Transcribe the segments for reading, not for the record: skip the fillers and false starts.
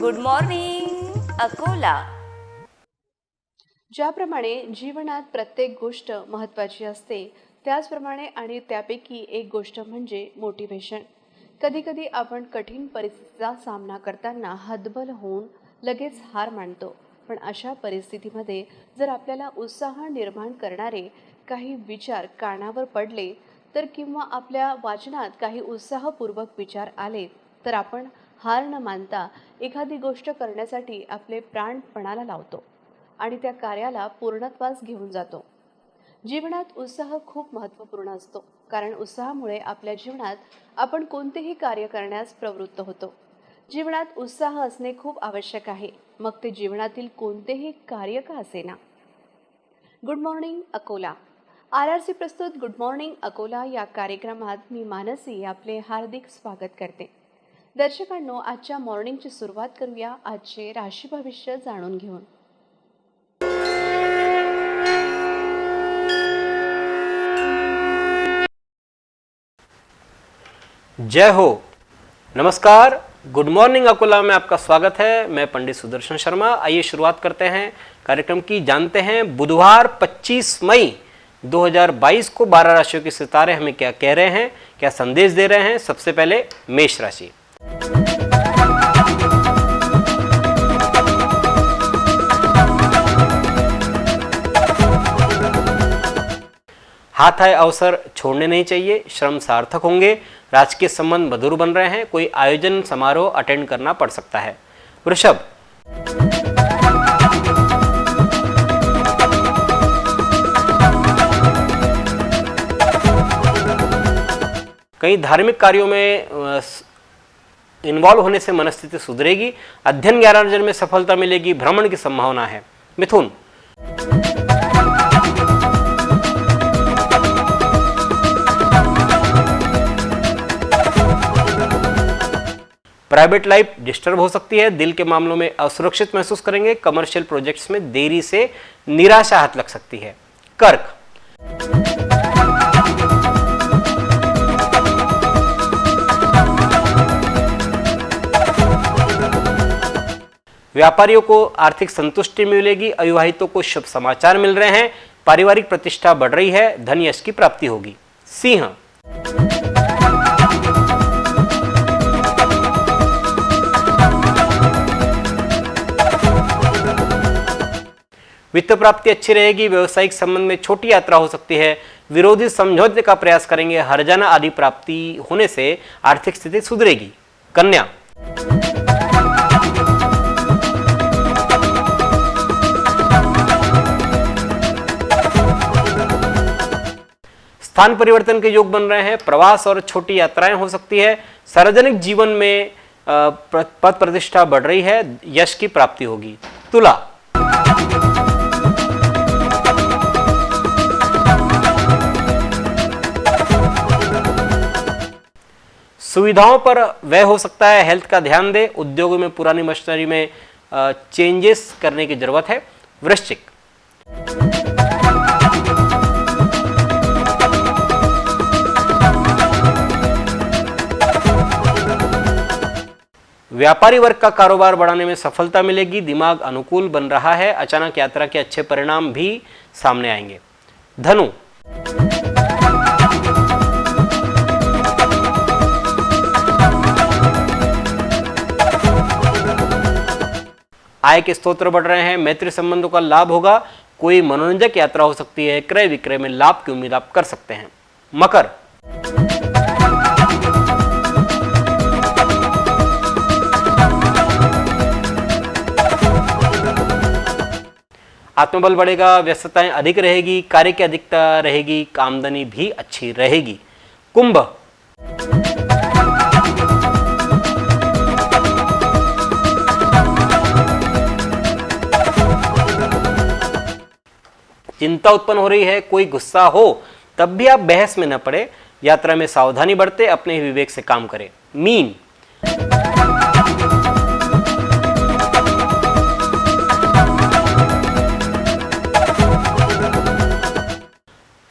Good morning Akola. ज्याप्रमाणे जीवनात प्रत्येक गोष्ट महत्त्वाची असते त्याचप्रमाणे आणि त्यापैकी एक गोष्ट म्हणजे मोटिवेशन. कधीकधी आपण कठीण परिस्थितीचा सामना करताना हतबल होऊन लगेच हार मानतो, पण अशा परिस्थितीमध्ये जर आपल्याला उत्साह निर्माण करणारे काही विचार कानावर पडले तर किंवा आपल्या वाचनात काही उत्साहपूर्वक विचार आले तर आपण हार न मानता एखादी गोष्ट करण्यासाठी आपले प्राण पणाला लावतो आणि त्या कार्याला पूर्णत्वास घेऊन जातो. जीवनात उत्साह खूप महत्त्वपूर्ण असतो, कारण उत्साहामुळे आपल्या जीवनात आपण कोणतेही कार्य करण्यास प्रवृत्त होतो. जीवनात उत्साह असणे खूप आवश्यक आहे, मग ते जीवनातील कोणतेही कार्य का असेना. Good morning Akola. RRC प्रस्तुत गुड मॉर्निंग अकोला या कार्यक्रमात मी मानसी आपले हार्दिक स्वागत करते. दर्शकांनो, आजच्या मॉर्निंगची सुरुवात करूया आजचे राशी भविष्य जाणून घेऊन. जय हो, नमस्कार. गुड मॉर्निंग अकोला में आपका स्वागत है. मैं पंडित सुदर्शन शर्मा. आइए शुरुआत करते हैं कार्यक्रम की. जानते हैं बुधवार 25 मई 2022 को 12 राशियों के सितारे हमें क्या कह रहे हैं, क्या संदेश दे रहे हैं. सबसे पहले मेष राशि. हाथ आए अवसर छोड़ने नहीं चाहिए. श्रम सार्थक होंगे. राजकीय संबंध मधुर बन रहे हैं. कोई आयोजन समारोह अटेंड करना पड़ सकता है. वृषभ. कई धार्मिक कार्यों में इन्वॉल्व होने से मनस्थिति सुधरेगी. अध्ययन ज्ञानार्जन में सफलता मिलेगी. भ्रमण की संभावना है. मिथुन. प्राइवेट लाइफ डिस्टर्ब हो सकती है. दिल के मामलों में असुरक्षित महसूस करेंगे. कमर्शियल प्रोजेक्ट्स में देरी से निराशा हाथ लग सकती है. कर्क. व्यापारियों को आर्थिक संतुष्टि मिलेगी. अविवाहितों को शुभ समाचार मिल रहे हैं. पारिवारिक प्रतिष्ठा बढ़ रही है. धन यश की प्राप्ति होगी. सिंह. वित्त प्राप्ति अच्छी रहेगी. व्यवसायिक संबंध में छोटी यात्रा हो सकती है. विरोधी समझौते का प्रयास करेंगे. हरजाना आदि प्राप्ति होने से आर्थिक स्थिति सुधरेगी. कन्या. स्थान परिवर्तन के योग बन रहे हैं. प्रवास और छोटी यात्राएं हो सकती है. सार्वजनिक जीवन में पद प्रतिष्ठा बढ़ रही है. यश की प्राप्ति होगी. तुला. सुविधाओं पर व्यय हो सकता है. हेल्थ का ध्यान दें. उद्योगों में पुरानी मशीनरी में चेंजेस करने की जरूरत है. वृश्चिक. व्यापारी वर्ग का कारोबार बढ़ाने में सफलता मिलेगी. दिमाग अनुकूल बन रहा है. अचानक यात्रा के अच्छे परिणाम भी सामने आएंगे. धनु. आय के स्रोत बढ़ रहे हैं. मैत्री संबंधों का लाभ होगा. कोई मनोरंजक यात्रा हो सकती है. क्रय विक्रय में लाभ की उम्मीद आप कर सकते हैं. मकर. आत्मबल बढ़ेगा. व्यस्तताएं अधिक रहेगी. कार्य की अधिकता रहेगी. आमदनी भी अच्छी रहेगी. कुंभ. चिंता उत्पन्न हो रही है. कोई गुस्सा हो तब भी आप बहस में न पड़े. यात्रा में सावधानी बरते. अपने ही विवेक से काम करें. मीन.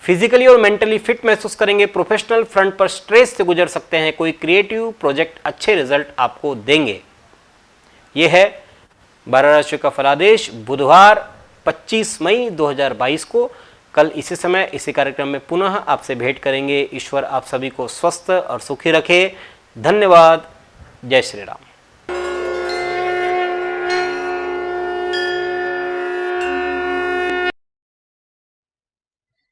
फिजिकली और मेंटली फिट महसूस करेंगे। प्रोफेशनल फ्रंट पर स्ट्रेस से गुजर सकते हैं। कोई क्रिएटिव प्रोजेक्ट अच्छे रिजल्ट आपको देंगे। ये है 12 राशियों का फलादेश बुधवार 25 मई 2022 को। कल इसी समय इसी कार्यक्रम में पुनः आपसे भेंट करेंगे। ईश्वर आप सभी को स्वस्थ और सुखी रखे। धन्यवाद। जय श्री राम।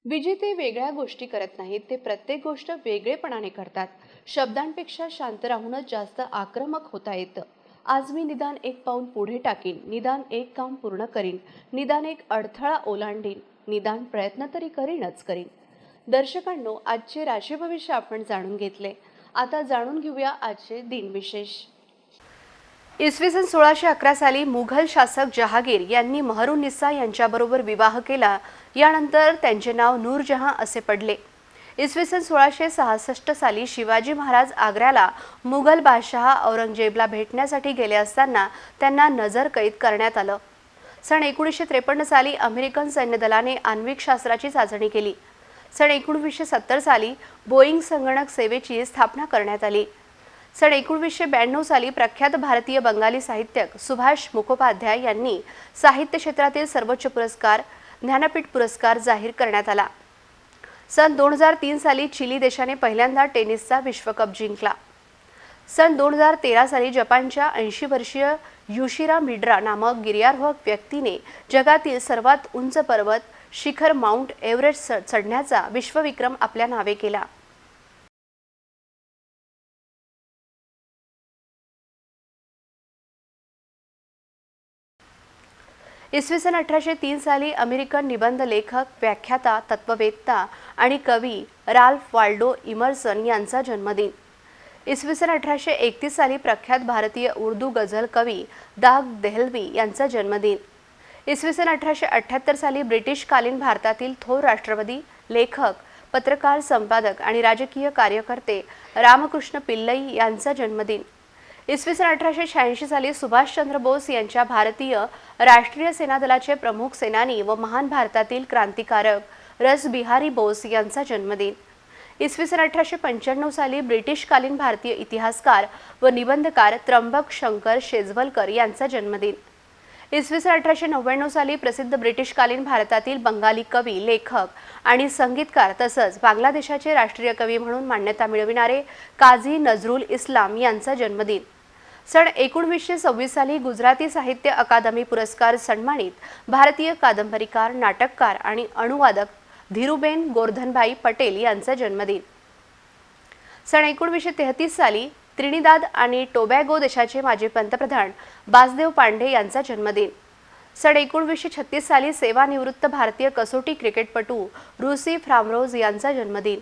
विजेते वेगळ्या गोष्टी करत नाहीत, ते प्रत्येक गोष्ट वेगळेपणाने करतात. शब्दांपेक्षा शांत राहूनच जास्त आक्रमक होता येतं. आज मी निदान एक पाऊल पुढे टाकीन, निदान एक काम पूर्ण करीन, निदान एक अडथळा ओलांडीन, निदान प्रयत्न तरी करीनच करीन. दर्शकांनो, आजचे राशी भविष्य आपण जाणून घेतले. आता जाणून घेऊया आजचे दिनविशेष. इसवी सन 1611 साली मुघल शासक जहागीर यांनी महरुन्निसा यांच्याबरोबर विवाह केला. यानंतर त्यांचे नाव नूरजहां असे पडले. इसवी सन 1666 साली शिवाजी महाराज आग्र्याला मुघल बादशहा औरंगजेबला भेटण्यासाठी गेले असताना त्यांना नजरकैद करण्यात आलं. सन 1953 साली अमेरिकन सैन्य दलाने आण्विक शास्त्राची चाचणी केली. सन 1970 साली बोईंग संगणक सेवेची स्थापना करण्यात आली. सन 1992 साली प्रख्यात भारतीय बंगाली साहित्यक सुभाष मुखोपाध्याय यांनी साहित्य क्षेत्रातील सर्वोच्च पुरस्कार ज्ञानपीठ पुरस्कार जाहीर करण्यात आला. सन 2003 साली चिली देशाने पहिल्यांदा टेनिसचा विश्वकप जिंकला. सन 2013 साली जपानच्या 80 वर्षीय युशिरा मिड्रा नामक गिर्यारोहक व्यक्तीने जगातील सर्वात उंच पर्वत शिखर माउंट एव्हरेस्ट चढण्याचा विश्वविक्रम आपल्या नावे केला. इसवी सन 1803 साली अमेरिकन निबंध लेखक, व्याख्याता, तत्ववेत्ता आणि कवी राल्फ वाल्डो इमर्सन यांचा जन्मदिन. इसवी सन 1831 साली प्रख्यात भारतीय उर्दू गझल कवी दाग देहलवी यांचा जन्मदिन. इसवी सन 1878 साली ब्रिटिशकालीन भारतातील थोर राष्ट्रवादी, लेखक, पत्रकार, संपादक आणि राजकीय कार्यकर्ते रामकृष्ण पिल्लई यांचा जन्मदिन. इसवी सन 1886 साली सुभाषचंद्र बोस यांच्या भारतीय राष्ट्रीय सेना दलाचे प्रमुख सेनानी व महान भारतातील क्रांतिकारक रसबिहारी बोस यांचा जन्मदिन. इसवी सन 1895 साली ब्रिटिशकालीन भारतीय इतिहासकार व निबंधकार त्र्यंबक शंकर शेजवलकर यांचा जन्मदिन. इसवी सन 1899 साली प्रसिद्ध ब्रिटिशकालीन भारतातील बंगाली कवी, लेखक आणि संगीतकार तसंच बांगलादेशाचे राष्ट्रीय कवी म्हणून मान्यता मिळविणारे काझी नजरुल इस्लाम यांचा जन्मदिन. सन 1926 साली गुजराती साहित्य अकादमी पुरस्कार सन्मानित भारतीय कादंबरीकार, नाटककार आणि अनुवादक धीरूबेन गोर्धनभाई पटेल यांचा जन्मदिन. सन 1933 साली त्रिनिदाद आणि टोबॅगो देशाचे माजी पंतप्रधान बासदेव पांडे यांचा जन्मदिन. सन 1936 साली सेवानिवृत्त भारतीय कसोटी क्रिकेटपटू रूसी फ्रामरोज यांचा जन्मदिन.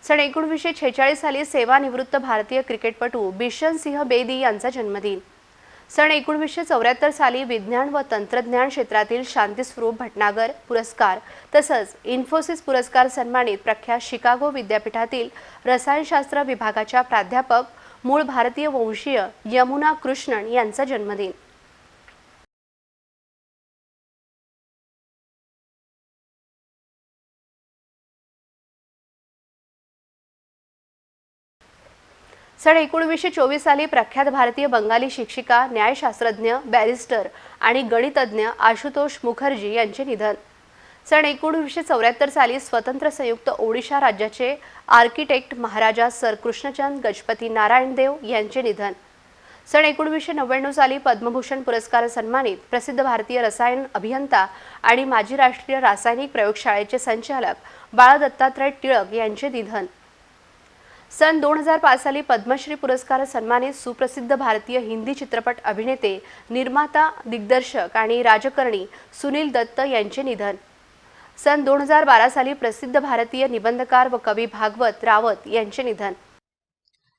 सन 1946 साली सेवानिवृत्त भारतीय क्रिकेटपटू बिशन सिंह बेदी यांचा जन्मदिन. सन 1974 साली विज्ञान व तंत्रज्ञान क्षेत्रातील शांतीस्वरूप भटनागर पुरस्कार तसंच इन्फोसिस पुरस्कार सन्मानित प्रख्यात शिकागो विद्यापीठातील रसायनशास्त्र विभागाच्या प्राध्यापक मूळ भारतीय वंशीय यमुना कृष्णन यांचा जन्मदिन. सन 1924 साली प्रख्यात भारतीय बंगाली शिक्षिका, न्यायशास्त्रज्ञ, बॅरिस्टर आणि गणितज्ञ आशुतोष मुखर्जी यांचे निधन. सन 1974 साली स्वतंत्र संयुक्त ओडिशा राज्याचे आर्किटेक्ट महाराजा सर कृष्णचंद गजपती नारायण देव यांचे निधन. सन 1999 साली पद्मभूषण पुरस्कार सन्मानित प्रसिद्ध भारतीय रसायन अभियंता आणि माजी राष्ट्रीय रासायनिक प्रयोगशाळेचे संचालक बाळ दत्तात्रय टिळक यांचे निधन. सन 2005 साली पद्मश्री पुरस्कार सन्मानित सुप्रसिद्ध भारतीय हिंदी चित्रपट अभिनेते, निर्माता, दिग्दर्शक आणि राजकारणी सुनील दत्त यांचे निधन. सन 2012 साली प्रसिद्ध भारतीय निबंधकार व कवी भागवत रावत यांचे निधन.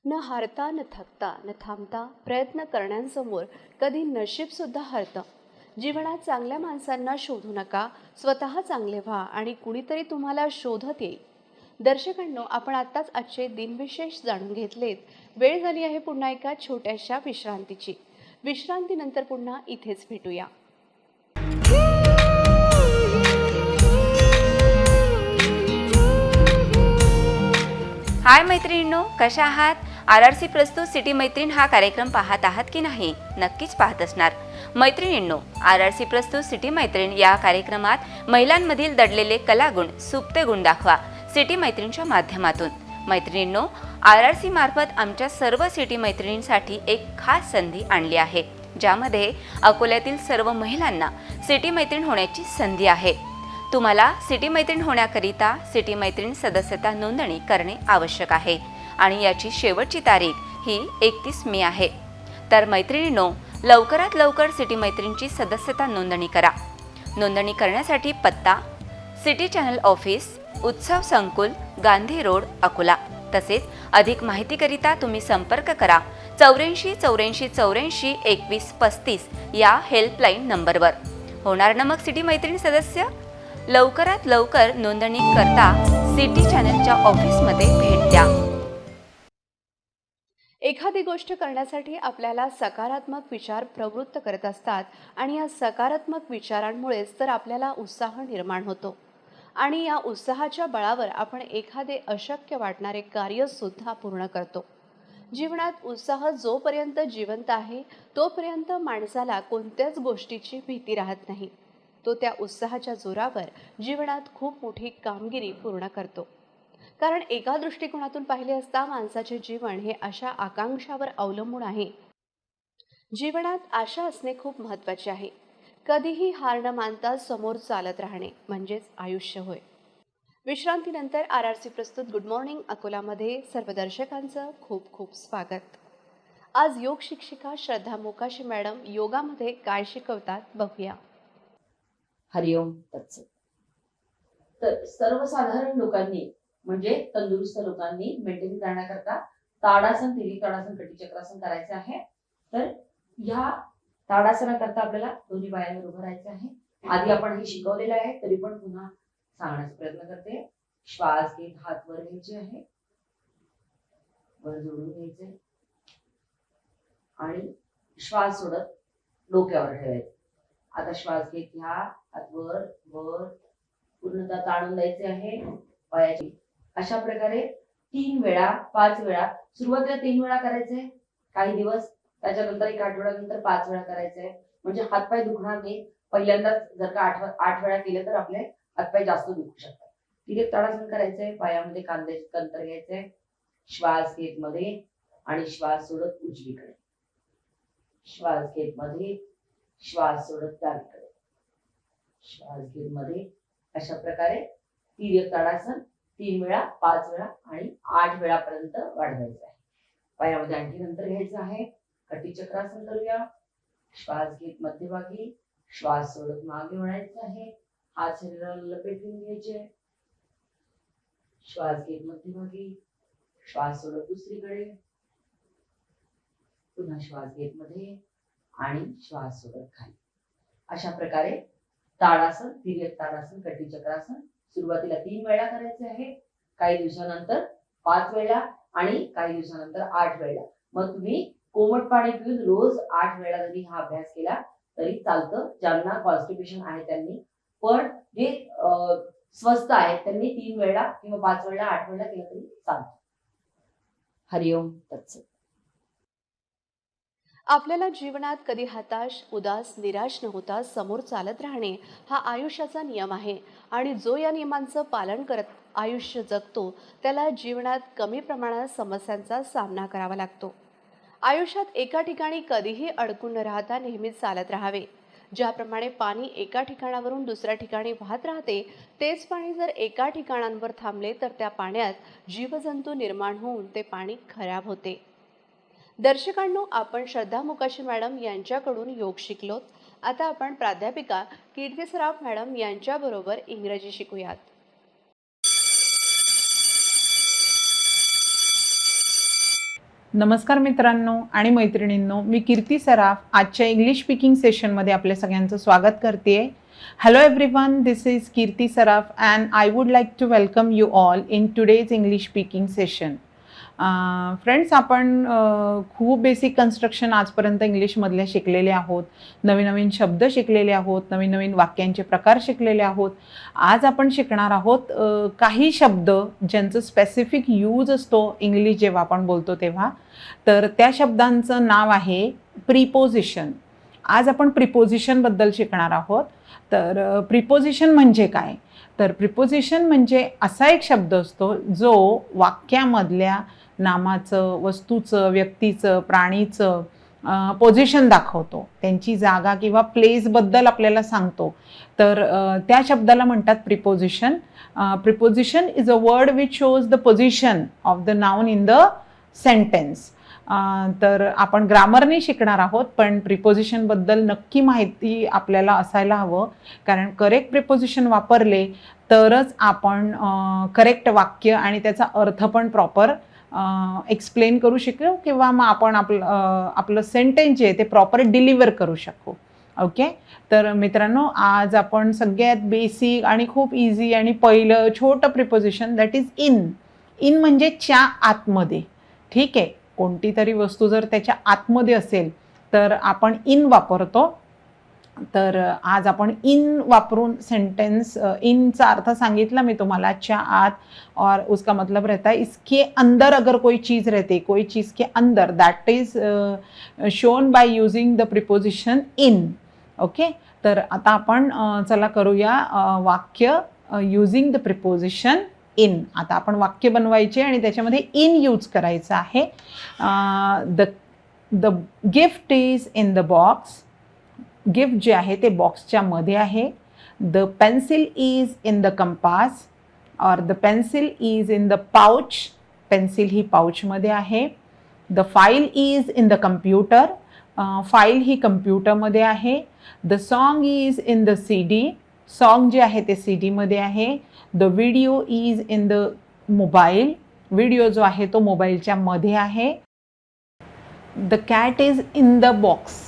न हारता, न थकता, न थांबता प्रयत्न करण्यासमोर कधी नशीब सुद्धा हरतं. जीवनात चांगल्या माणसांना शोधू नका, स्वतः चांगले व्हा आणि कुणीतरी तुम्हाला शोधत येईल. दर्शकांनो, आपण आत्ताच आजचे दिनविशेष जाणून घेतलेत. वेळ झाली आहे पुन्हा एका छोट्याशा विश्रांतीची. विश्रांतीनंतर पुन्हा इथेच भेटूया. हाय मैत्रिणींनो, कशा आहात? RRC प्रस्तुत सिटी मैत्रीण हा कार्यक्रम पाहत आहात की नाही? नक्कीच पाहत असणार. मैत्रिणींनो, RRC प्रस्तुत सिटी मैत्रीण या कार्यक्रमात महिलांमधील दडलेले कलागुण, सुप्ते गुण दाखवा सिटी मैत्रीणच्या माध्यमातून. मैत्रिणींनो, RRC मार्फत आमच्या सर्व सिटी मैत्रिणींसाठी एक खास संधी आणली आहे, ज्यामध्ये अकोल्यातील सर्व महिलांना सिटी मैत्रीण होण्याची संधी आहे. तुम्हाला सिटी मैत्रीण होण्याकरिता सिटी मैत्रीण सदस्यता नोंदणी करणे आवश्यक आहे आणि याची शेवटची तारीख ही 31 मे आहे. तर मैत्रिणींनो, लवकरात लवकर सिटी मैत्रीणची सदस्यता नोंदणी करा. नोंदणी करण्यासाठी पत्ता सिटी चॅनल ऑफिस, उत्सव संकुल, गांधी रोड, अकोला. तसेच अधिक माहितीकरिता तुम्ही संपर्क करा 84 84 84 21 35 या हेल्पलाईन नंबरवर. होणार ना मग सिटी मैत्रीण सदस्य? लवकरात लवकर नोंदणी करता सिटी चॅनलच्या ऑफिसमध्ये भेट द्या. एखादी गोष्ट करण्यासाठी आपल्याला सकारात्मक विचार प्रवृत्त करत असतात आणि या सकारात्मक विचारांमुळेच तर आपल्याला उत्साह निर्माण होतो आणि या उत्साहाच्या बळावर आपण एखादे अशक्य वाटणारे कार्यसुद्धा पूर्ण करतो. जीवनात उत्साह जोपर्यंत जिवंत आहे तोपर्यंत माणसाला कोणत्याच गोष्टीची भीती राहत नाही. तो त्या उत्साहाच्या जोरावर जीवनात खूप मोठी कामगिरी पूर्ण करतो. कारण एका दृष्टिकोनातून पाहिले असता माणसाचे जीवन हे आशा आकांक्षावर अवलंबून आहे. जीवनात आशा असणे खूप महत्त्वाचे आहे. कधीही हार न मानता समोर चालत राहणे म्हणजेच आयुष्य होय. विश्रांतीनंतर RRC प्रस्तुत गुड मॉर्निंग अकोलामध्ये सर्व दर्शकांचं खूप खूप स्वागत. आज योग शिक्षिका श्रद्धा मोकाशी मॅडम योगामध्ये काय शिकवतात बघूया. हरिओम तत्सत. तर सर्वसाधारण लोकांनी म्हणजे तंदुरुस्त लोकांनी मेंटेन करण्याकरता ताडासन, तिरी ताडासन, कटीचक्रासन करायचे आहे. तर या ताडासनाकरता आपल्याला दोन्ही पायांवर उभं राहायचं आहे. आधी आपण हे शिकवलेलं आहे तरी पण पुन्हा सांगण्याचा प्रयत्न करते. श्वास घेत हात वर घ्यायचे आहे, वर जोडून घ्यायचे आणि श्वास सोडत डोक्यावर ठेवायचे. आता श्वास घेत घ्या, हात वर वर पूर्णतः ताणून द्यायचे आहे पायाची. अशा प्रकारे 3 वेळा 5 वेळा, सुरुवातीला 3 वेळा करायचे काही दिवस, त्याच्यानंतर 1 आठवड्यानंतर 5 वेळा करायचे. म्हणजे हातपाय दुखणार नाही. पहिल्यांदाच जर का 8 वेळा केले तर आपले हातपाय जास्त दुखू शकतात. तिथे ताडासन करायचंय. पायामध्ये कांद्याचे अंतर घ्यायचंय. श्वास घेत मध्ये आणि श्वास सोडत उजवीकडे, श्वास घेत मध्ये, श्वास सोडत डावीकडे, श्वास घेत मध्ये. अशा प्रकारे तिर्यक ताडासन 3 वेळा, 5 वेळा आणि 8 वेळापर्यंत वाढवायचं आहे. पायामध्ये आणखी नंतर घ्यायचं आहे. कटीचक्रासन करूया. श्वास घेत मध्यभागी, श्वास सोडत मागे वळायचं आहे. हात शरीराला लपेटून घ्यायचे. श्वास घेत मध्यभागी, श्वास सोडत दुसरीकडे, पुन्हा श्वास घेत मध्ये आणि श्वास सोडत खाली. अशा प्रकारे ताडासन, तिर्यक ताडासन, कटीचक्रासन सुरुवातीला 3 वेळा करायचे आहे. काही दिवसानंतर 5 वेळा आणि काही दिवसानंतर 8 वेळा. मग तुम्ही कोमट पाणी पिऊन रोज 8 वेळा जरी हा अभ्यास केला तरी चालतं. ज्यांना कॉन्स्टिपेशन आहे त्यांनी. पण जे स्वस्थ आहेत त्यांनी 3 वेळा किंवा 5 वेळा 8 वेळा केलं तरी चालतं. हरिओम तत्सत. आपल्याला जीवनात कधी हताश, उदास, निराश न होता समोर चालत राहणे हा आयुष्याचा नियम आहे आणि जो या नियमांचं पालन करत आयुष्य जगतो त्याला जीवनात कमी प्रमाणात समस्यांचा सामना करावा लागतो. आयुष्यात एका ठिकाणी कधीही अडकून न राहता नेहमीच चालत राहावे. ज्याप्रमाणे पाणी एका ठिकाणावरून दुसऱ्या ठिकाणी वाहत राहते, तेच पाणी जर एका ठिकाणांवर थांबले तर त्या पाण्यात जीवजंतू निर्माण होऊन ते पाणी खराब होते. दर्शकांनो, आपण श्रद्धा मोकाशी मॅडम यांच्याकडून योग शिकलोत. आता आपण प्राध्यापिका कीर्ती सराफ मॅडम यांच्याबरोबर इंग्रजी शिकूयात. नमस्कार मित्रांनो आणि मैत्रिणींनो, मी कीर्ती सराफ आजच्या इंग्लिश स्पीकिंग सेशनमध्ये आपल्या सगळ्यांचं स्वागत करते. Hello everyone, this is Kirti Saraf and I would like to welcome you all in today's English speaking session. Friends, आपण खूप बेसिक कन्स्ट्रक्शन आजपर्यंत इंग्लिशमधले शिकलेले आहोत. नवीन नवीन शब्द शिकलेले आहोत. नवीन नवीन वाक्यांचे प्रकार शिकलेले आहोत. आज आपण शिकणार आहोत काही शब्द ज्यांचं स्पेसिफिक यूज असतो इंग्लिश जेव्हा आपण बोलतो तेव्हा. तर त्या शब्दांचं नाव आहे प्रिपोजिशन. आज आपण प्रिपोजिशनबद्दल शिकणार आहोत. तर प्रिपोजिशन म्हणजे काय? तर प्रिपोजिशन म्हणजे असा एक शब्द असतो जो वाक्यामधल्या नामाचं, वस्तूचं, व्यक्तीचं, प्राणीचं पोझिशन दाखवतो, त्यांची जागा किंवा प्लेसबद्दल आपल्याला सांगतो. तर त्या शब्दाला म्हणतात preposition. Preposition is a word which shows the position of the noun in the sentence. तर आपण ग्रामरने शिकणार आहोत, पण प्रिपोजिशनबद्दल नक्की माहिती आपल्याला असायला हवं, कारण करेक्ट प्रिपोजिशन वापरले तरच आपण करेक्ट वाक्य आणि त्याचा अर्थ पण प्रॉपर एक्सप्लेन करू शकू, किंवा मग आपण आपलं सेंटेन्स जे आहे ते प्रॉपर डिलिव्हर करू शकू. ओके. तर मित्रांनो, आज आपण सगळ्यात बेसिक आणि खूप इझी आणि पहिलं छोटं preposition, that is in. In म्हणजे च्या आतमध्ये. ठीक आहे. कोणती तरी वस्तू जर त्याच्या आतमध्ये असेल तर आपण इन वापरतो. तर आज आपण इन वापरून सेंटेन्स, इनचा अर्थ सांगितला मी तुम्हाला, च्या आत, और उसका मतलब रहता है इसके अंदर अगर कोई चीज़ रहती, कोई चीज़ के अंदर, that is shown by using the preposition in. Okay. तर आता आपण चला करूया वाक्य यूजिंग द प्रिपोजिशन इन. आता आपण वाक्य बनवायचे आणि त्याच्यामध्ये इन यूज करायचं आहे. The gift is in the box. Gift जे आहे ते बॉक्सच्या मध्ये आहे. The pencil is in the compass, और the pencil is in the pouch. Pencil ही पाउचमध्ये आहे. The file is in the computer. File ही कम्प्युटरमध्ये आहे. The song is in the CD. Song जे आहे ते CD मध्ये आहे. The video is in the mobile. Video जो आहे तो मोबाईलच्या मध्ये आहे. The cat is in the box.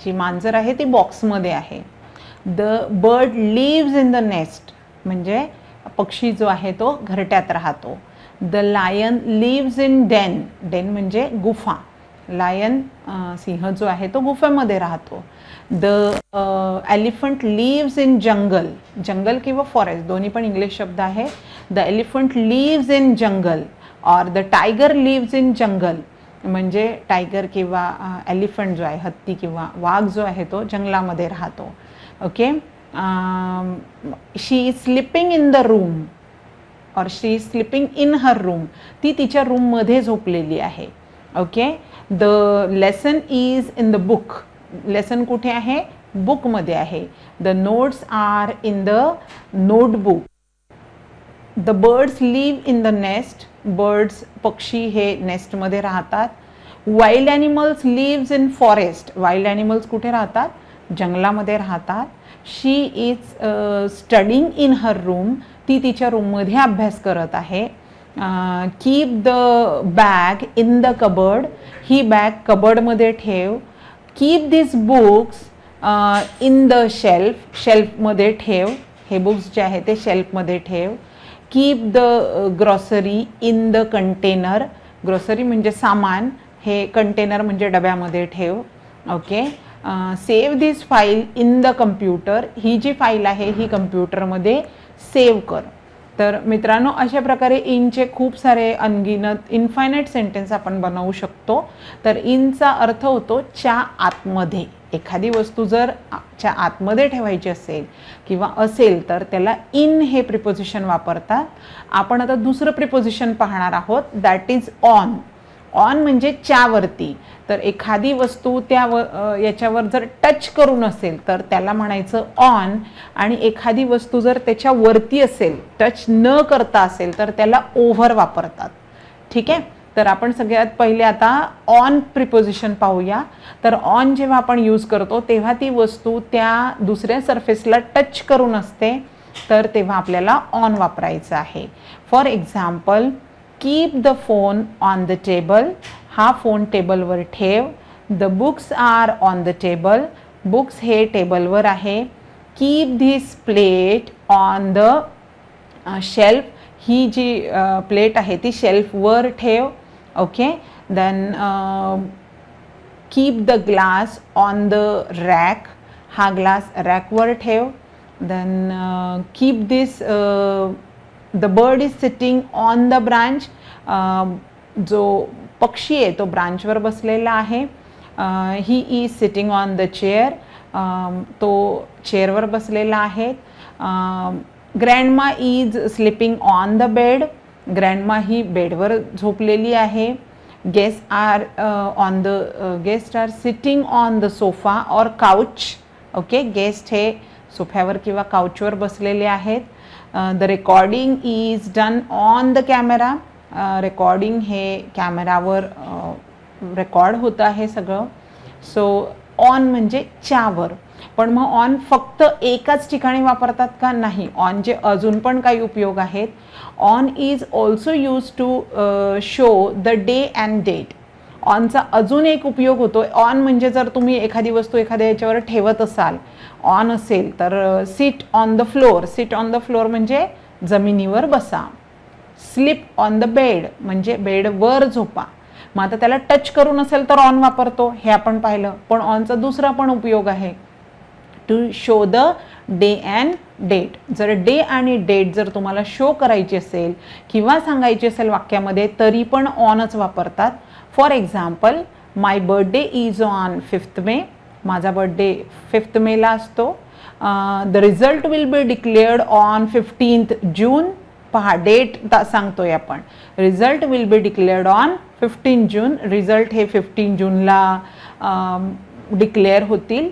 जी मांजर आहे ती बॉक्समध्ये आहे. The bird lives in the nest, म्हणजे पक्षी जो आहे तो घरट्यात राहतो. The lion lives in den. Den म्हणजे गुफा. लायन, सिंह जो आहे तो गुफेमध्ये राहतो. The elephant lives in jungle. Jungle किंवा फॉरेस्ट दोन्ही पण इंग्लिश शब्द आहे. The elephant lives in jungle, और the tiger lives in jungle, म्हणजे टायगर किंवा एलिफंट जो आहे, हत्ती किंवा वाघ जो आहे तो जंगलामध्ये राहतो. Okay. She is sleeping in the room, और she is sleeping in her room. ती तिच्या रूममध्ये झोपलेली आहे. Okay. The lesson is in the book. Lesson कुठे आहे? बुकमध्ये आहे. The notes are in the notebook. The birds live in the nest. Birds, पक्षी हे नेस्टमध्ये राहतात. Wild animals lives in forest. Wild animals कुठे राहतात? जंगलामध्ये राहतात. She is studying in her room. ती तिच्या रूममध्ये अभ्यास करत आहे. Keep the bag in the cupboard. ही बॅग कबर्डमध्ये ठेव. Keep this books in the shelf. शेल्फमध्ये ठेव. हे बुक्स जे आहे ते शेल्फमध्ये ठेव. Keep the grocery in the container. Grocery म्हणजे सामान, हे कंटेनर म्हणजे डब्यामध्ये ठेव. Okay. Save this file in the computer. ही जी फाईल आहे ही कम्प्युटरमध्ये सेव्ह कर. तर मित्रांनो, अशा प्रकारे इनचे खूप सारे अनगिनत इन्फायनाईट सेंटेन्स आपण बनवू शकतो. तर इनचा अर्थ होतो च्या आतमध्ये. एखादी वस्तू जर च्या आतमध्ये ठेवायची असेल किंवा असेल तर त्याला इन हे प्रिपोजिशन वापरतात. आपण आता दुसरं प्रिपोजिशन पाहणार आहोत, दॅट इज ऑन. ऑन म्हणजे च्यावरती. तर एखादी वस्तू त्या याच्यावर जर टच करून असेल तर त्याला म्हणायचं ऑन, आणि एखादी वस्तू जर त्याच्यावरती असेल, टच न करता असेल तर त्याला ओव्हर वापरतात. ठीक आहे. तर आपण सगळ्यात पहिले आता ऑन प्रिपोजिशन पाहूया. तर ऑन जेव्हा आपण यूज करतो तेव्हा ती वस्तू त्या दुसऱ्या सरफेसला टच करून असते, तर तेव्हा आपल्याला ऑन वापरायचं आहे. For example, keep the phone on the table. हा फोन टेबलवर ठेव. The books are on the table. Books हे टेबलवर आहे. Keep this plate on the shelf. ही जी प्लेट आहे ती शेल्फवर ठेव. Okay, then keep the glass on the rack. हा ग्लास रॅकवर ठेव. then keep this the bird is sitting on the branch. जो पक्षी आहे तो ब्रांचवर बसलेला आहे. He is sitting on the chair. तो चेअरवर बसलेला आहे. Grandma is sleeping on the bed. Grandma ही बेडवर झोपलेली आहे. Guest are sitting on the sofa और काउच. ओके, गेस्ट हे सोफ्यावर किंवा काउचवर बसलेले आहेत. The recording is done on the camera. Recording हे कॅमेरावर रेकॉर्ड होतं आहे सगळं. सो ऑन म्हणजे च्यावर. पण मग ऑन फक्त एकाच ठिकाणी वापरतात का? नाही. ऑनचे अजून पण काही उपयोग आहेत. On is also use to show the day and date. ऑनचा अजून एक उपयोग होतो. ऑन म्हणजे जर तुम्ही एखादी वस्तू एखाद्या याच्यावर ठेवत असाल, ऑन असेल तर sit on the floor. Sit on the floor म्हणजे जमिनीवर बसा. स्लीप ऑन द बेड म्हणजे बेडवर झोपा. मग आता त्याला टच करून असेल तर ऑन वापरतो, हे आपण पाहिलं. पण ऑनचा दुसरा पण उपयोग आहे, to show the day and date. जर डे आणि डेट जर तुम्हाला शो करायची असेल किंवा सांगायची असेल वाक्यामध्ये, तरी पण ऑनच वापरतात. For example, my birthday is on 5th May. माझा बर्थडे 5th मेला असतो. The result will be declared on 15th June. पहा, डेट सांगतोय आपण. Result will be declared on 15 June. Result हे 15 जूनला डिक्लेअर होतील.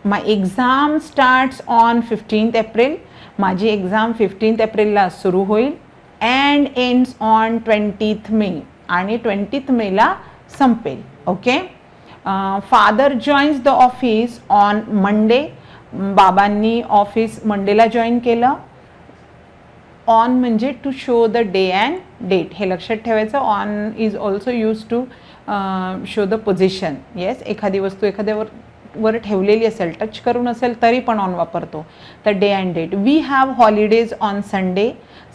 My exam starts on 15th April. माझी एक्झाम 15th एप्रिलला सुरू होईल. And ends on 20th May. आणि 20th मेला संपेल. Okay. Father joins the office on Monday. बाबांनी ऑफिस मंडेला जॉईन केलं. ऑन म्हणजे to show the day and date, हे लक्षात ठेवायचं. On is also use to show the position. Yes, एखादी वस्तू एखाद्यावर ठेवलेली असेल, टच करून असेल तरी पण ऑन वापरतो. तर day and date. We have holidays on Sunday.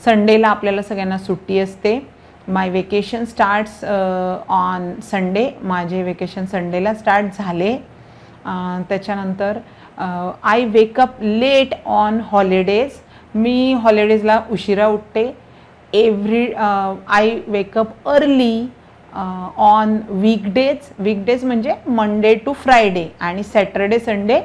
संडेला आपल्याला सगळ्यांना सुट्टी असते. My vacation starts on Sunday. माझे वेकेशन संडेला स्टार्ट झाले. त्याच्यानंतर I wake up late on holidays. मी हॉलिडेजला उशिरा उठते. I wake up early on weekdays. Weekdays म्हणजे मंडे टू फ्रायडे आणि सॅटर्डे संडे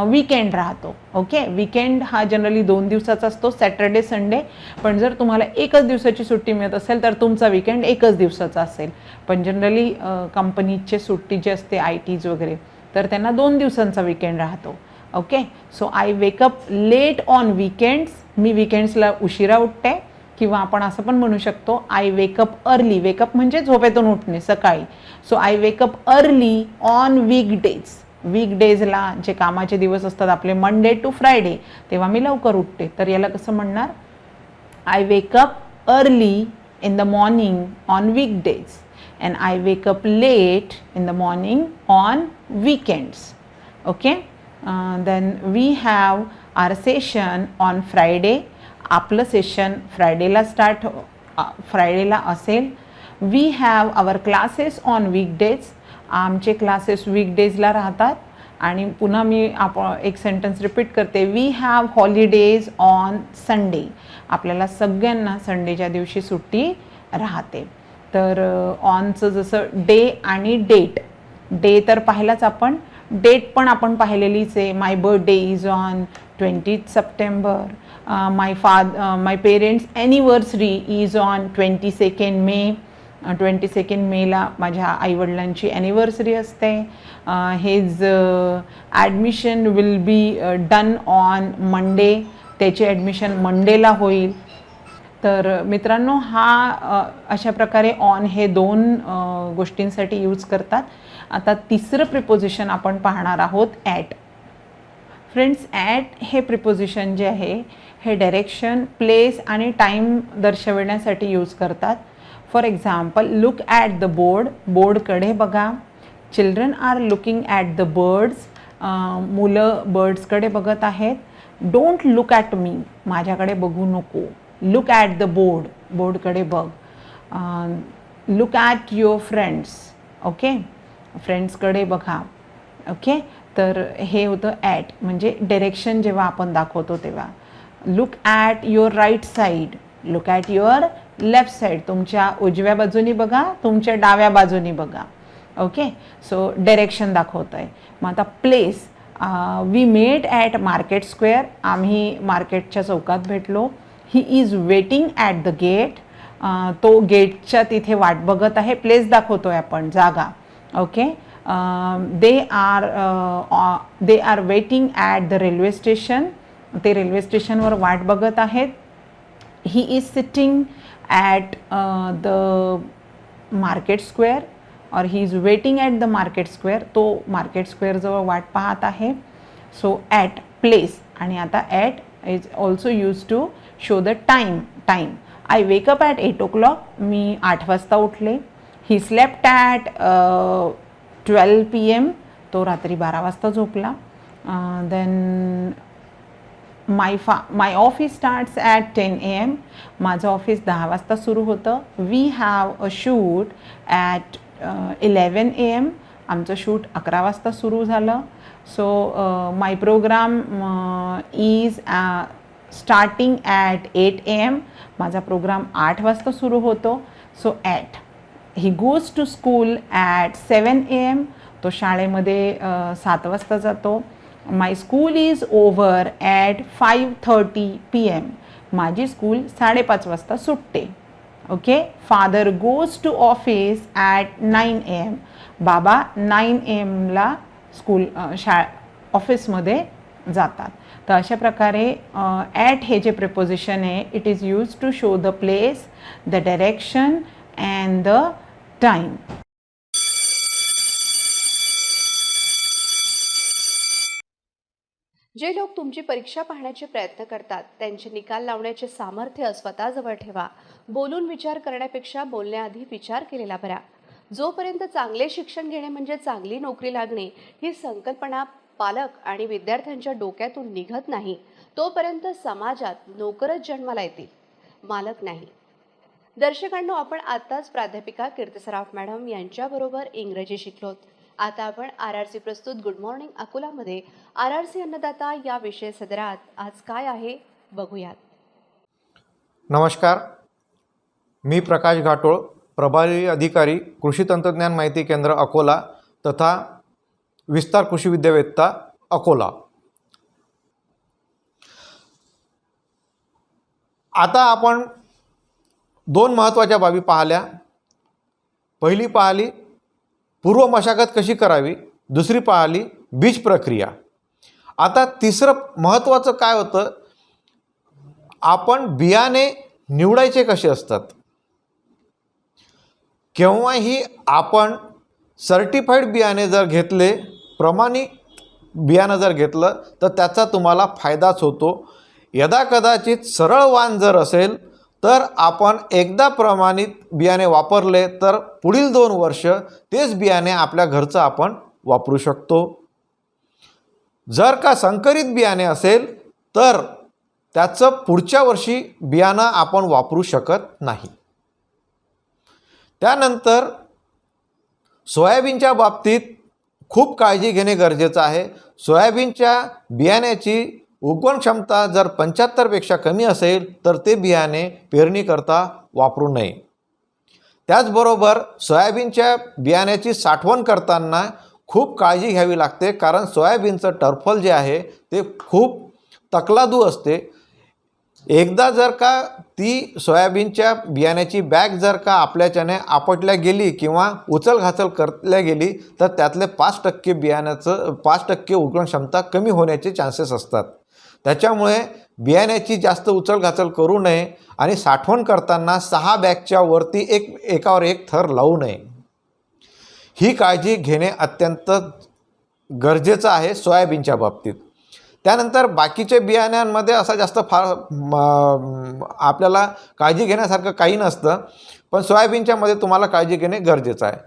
वीकेंड राहतो. ओके. वीकेंड हा जनरली 2 दिवसाचा असतो, सॅटर्डे संडे. पण जर तुम्हाला एकच दिवसाची सुट्टी मिळत असेल तर तुमचा वीकेंड एकच दिवसाचा असेल. पण जनरली कंपनीचे सुट्टी जी असते, ITs वगैरे, तर त्यांना 2 दिवसांचा वीकेंड राहतो. Okay. So I wake up late on weekends. मी वीकेंड्सला उशिरा उठते. किंवा आपण असं पण म्हणू शकतो, आय वेकअप अर्ली. वेकअप म्हणजे झोपेतून उठणे सकाळी. So I wake up early on weekdays. वीकडेजला जे कामाचे दिवस असतात आपले, मंडे टू फ्रायडे, तेव्हा मी लवकर उठते. तर याला कसं म्हणणार? I wake up early in the morning on weekdays and I wake up late in the morning on weekends. Okay. Then we have our session on Friday. आपलं सेशन फ्रायडेला फ्रायडेला असेल. We have our classes on weekdays. आमचे classes वीकडेजला राहतात. आणि पुन्हा मी एक सेंटेन्स रिपीट करते. We have holidays on Sunday. आपल्याला सगळ्यांना संडेच्या दिवशी सुट्टी राहते. तर ऑनचं जसं डे आणि डेट. डे तर पाहिलाच आपण. डेट पण आपण पाहिलेलीच आहे. My birthday is on 20th September. My parents anniversary is on 22nd May. 22nd मेला माझ्या आईवडिलांची ॲनिव्हर्सरी असते. His admission will be done on Monday. त्याचे ॲडमिशन मंडेला होईल. तर मित्रांनो, हा अशा प्रकारे ऑन हे 2 गोष्टींसाठी यूज करतात. आता तिसरं प्रिपोजिशन आपण पाहणार आहोत, ॲट. फ्रेंड्स, ॲट हे प्रिपोजिशन जे आहे हे डायरेक्शन, प्लेस आणि टाईम दर्शविण्यासाठी यूज करतात. For example, look at the board. बोर्डकडे बघा. Children are looking at the birds. मुलं बर्ड्सकडे बघत आहेत. Don't look at me. माझ्याकडे बघू नको. Look at the board. बोर्डकडे बघ. Look at your friends. Okay, फ्रेंड्सकडे बघा. ओके, तर हे होतं ॲट, म्हणजे डायरेक्शन जेव्हा आपण दाखवतो तेव्हा. Look at your right side, look at your left side, तुमच्या उजव्या बाजूनी बघा, तुमच्या डाव्या बाजूनी बघा. ओके, सो डायरेक्शन दाखवतं आहे. मग आता place, we met at market square, आम्ही मार्केटच्या चौकात भेटलो. He is waiting at the gate, तो गेटच्या तिथे वाट बघत आहे. प्लेस दाखवतो आहे आपण, जागा. Okay, they are waiting at the railway station, ते रेल्वे स्टेशनवर वाट बघत आहेत. He is sitting at the market square, और he is waiting at the market square, तो मार्केट स्क्वेअरजवळ वाट पाहत आहे. सो ॲट, प्लेस, आणि आता at is also use to show the time. I wake up at 8 o'clock, मी 8 वाजता उठले. ही स्लेप्ट ॲट 12 PM, तो रात्री 12 वाजता झोपला. Then my office starts at 10 AM, माझं ऑफिस 10 वाजता सुरू होतं. We have a shoot at 11 AM, आमचं शूट 11 वाजता सुरू झालं. So my programme is starting at 8 AM, माझा प्रोग्राम 8 वाजता सुरू होतो. So at. He goes to school at 7 AM, तो शाळेमध्ये 7 वाजता जातो. My school is over at 5:30 PM, माझी स्कूल 5:30 वाजता सुटते. Okay, father goes to office at 9 AM, बाबा 9 AM स्कूल ऑफिसमध्ये जातात. तर अशा प्रकारे ॲट हे जे प्रिपोजिशन आहे, it is use to show the place, the direction and the time. जे लोक तुमची परीक्षा पाहण्याचे प्रयत्न करतात त्यांचे निकाल लावण्याचे सामर्थ्य स्वतःजवळ ठेवा. बोलून विचार करण्यापेक्षा बोलण्याआधी विचार केलेला बरा. जोपर्यंत चांगले शिक्षण घेणे म्हणजे चांगली नोकरी लागणे ही संकल्पना पालक आणि विद्यार्थ्यांच्या डोक्यातून निघत नाही, तोपर्यंत समाजात नोकरच जन्माला येतील, मालक नाही. दर्शकांनो, आपण आत्ताच प्राध्यापिका कीर्ती सराफ मॅडम यांच्याबरोबर इंग्रजी शिकलोत. आता आपण RRC प्रस्तुत गुड मॉर्निंग अकोलामध्ये RRC अन्नदाता या विषय सदरात आज काय आहे बघूयात. नमस्कार, मी प्रकाश घाटोळ, प्रभारी अधिकारी कृषी तंत्रज्ञान माहिती केंद्र अकोला तथा विस्तार कृषी विद्यावेत्ता अकोला. आता आपण 2 महत्त्वाच्या बाबी पाहिल्या. पहिली पाहिली पूर्व मशागत कशी करावी, दुसरी पाहिली बीज प्रक्रिया. आता तिसरं महत्त्वाचं काय होतं, आपण बियाणे निवडायचे कसे असतात. केव्हाही आपण सर्टिफाईड बियाणे जर घेतले, प्रमाणित बियाणं जर घेतलं तर त्याचा तुम्हाला फायदाच होतो. यदाकदाचित सरळ वाण जर असेल तर आपण एकदा प्रमाणित बियाणे वापरले तर पुढील 2 वर्ष तेच बियाणे आपल्या घरचं आपण वापरू शकतो. जर का संकरित बियाणे असेल तर त्याचं पुढच्या वर्षी बियाणं आपण वापरू शकत नाही. त्यानंतर सोयाबीनच्या बाबतीत खूप काळजी घेणे गरजेचं आहे. सोयाबीनच्या बियाण्याची उगवण क्षमता जर 75 पेक्षा कमी असेल तर ते बियाणे पेरणीकरता वापरू नये. त्याचबरोबर सोयाबीनच्या बियाण्याची साठवण करताना खूप काळजी घ्यावी लागते, कारण सोयाबीनचं टरफल जे आहे ते खूप तकलादू असते. एकदा जर का ती सोयाबीनच्या बियाण्याची बॅग जर का आपल्याच्याने आपटल्या गेली किंवा उचलघाचल करल्या गेली तर त्यातले 5% बियाण्याचं 5% उगवण क्षमता कमी होण्याचे चान्सेस असतात. त्याच्यामुळे बियाण्याची जास्त उचलघाचल करू नये आणि साठवण करताना 6 बॅगच्या वरती एकावर एक थर लावू नये. ही काळजी घेणे अत्यंत गरजेचं आहे सोयाबीनच्या बाबतीत. त्यानंतर बाकीच्या बियाण्यांमध्ये असा जास्त आपल्याला काळजी घेण्यासारखं काही नसतं, पण सोयाबीनच्यामध्ये तुम्हाला काळजी घेणे गरजेचं आहे.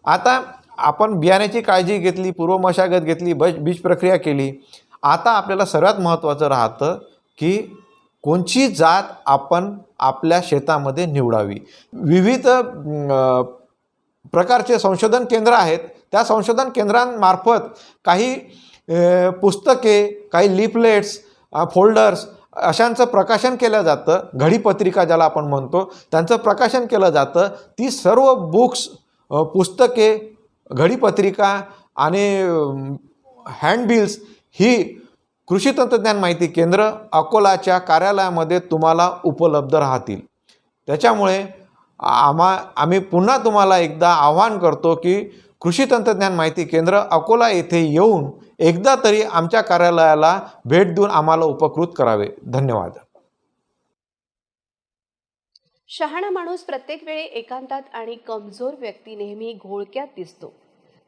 आता आपण बियाण्याची काळजी घेतली, पूर्व मशागत घेतली, बीज प्रक्रिया केली. आता आपल्याला सर्वात महत्त्वाचं राहतं की कोणची जात आपण आपल्या शेतामध्ये निवडावी. विविध प्रकारचे संशोधन केंद्र आहेत. त्या संशोधन केंद्रांमार्फत काही पुस्तके, काही लिफलेट्स, फोल्डर्स अशांचं प्रकाशन केलं जातं. घडीपत्रिका ज्याला आपण म्हणतो, त्यांचं प्रकाशन केलं जातं. ती सर्व बुक्स, पुस्तके, घडीपत्रिका आणि हँडबिल्स ही कृषी तंत्रज्ञान माहिती केंद्र अकोलाच्या कार्यालयामध्ये तुम्हाला उपलब्ध राहतील. त्याच्यामुळे आम्ही पुन्हा तुम्हाला एकदा आवाहन करतो की कृषी तंत्रज्ञान माहिती केंद्र अकोला येथे येऊन एकदा तरी आमच्या कार्यालयाला भेट देऊन आम्हाला उपकृत करावे. धन्यवाद. शहाणा माणूस प्रत्येक वेळी एकांतात आणि कमजोर व्यक्ती नेहमी घोळक्यात दिसतो.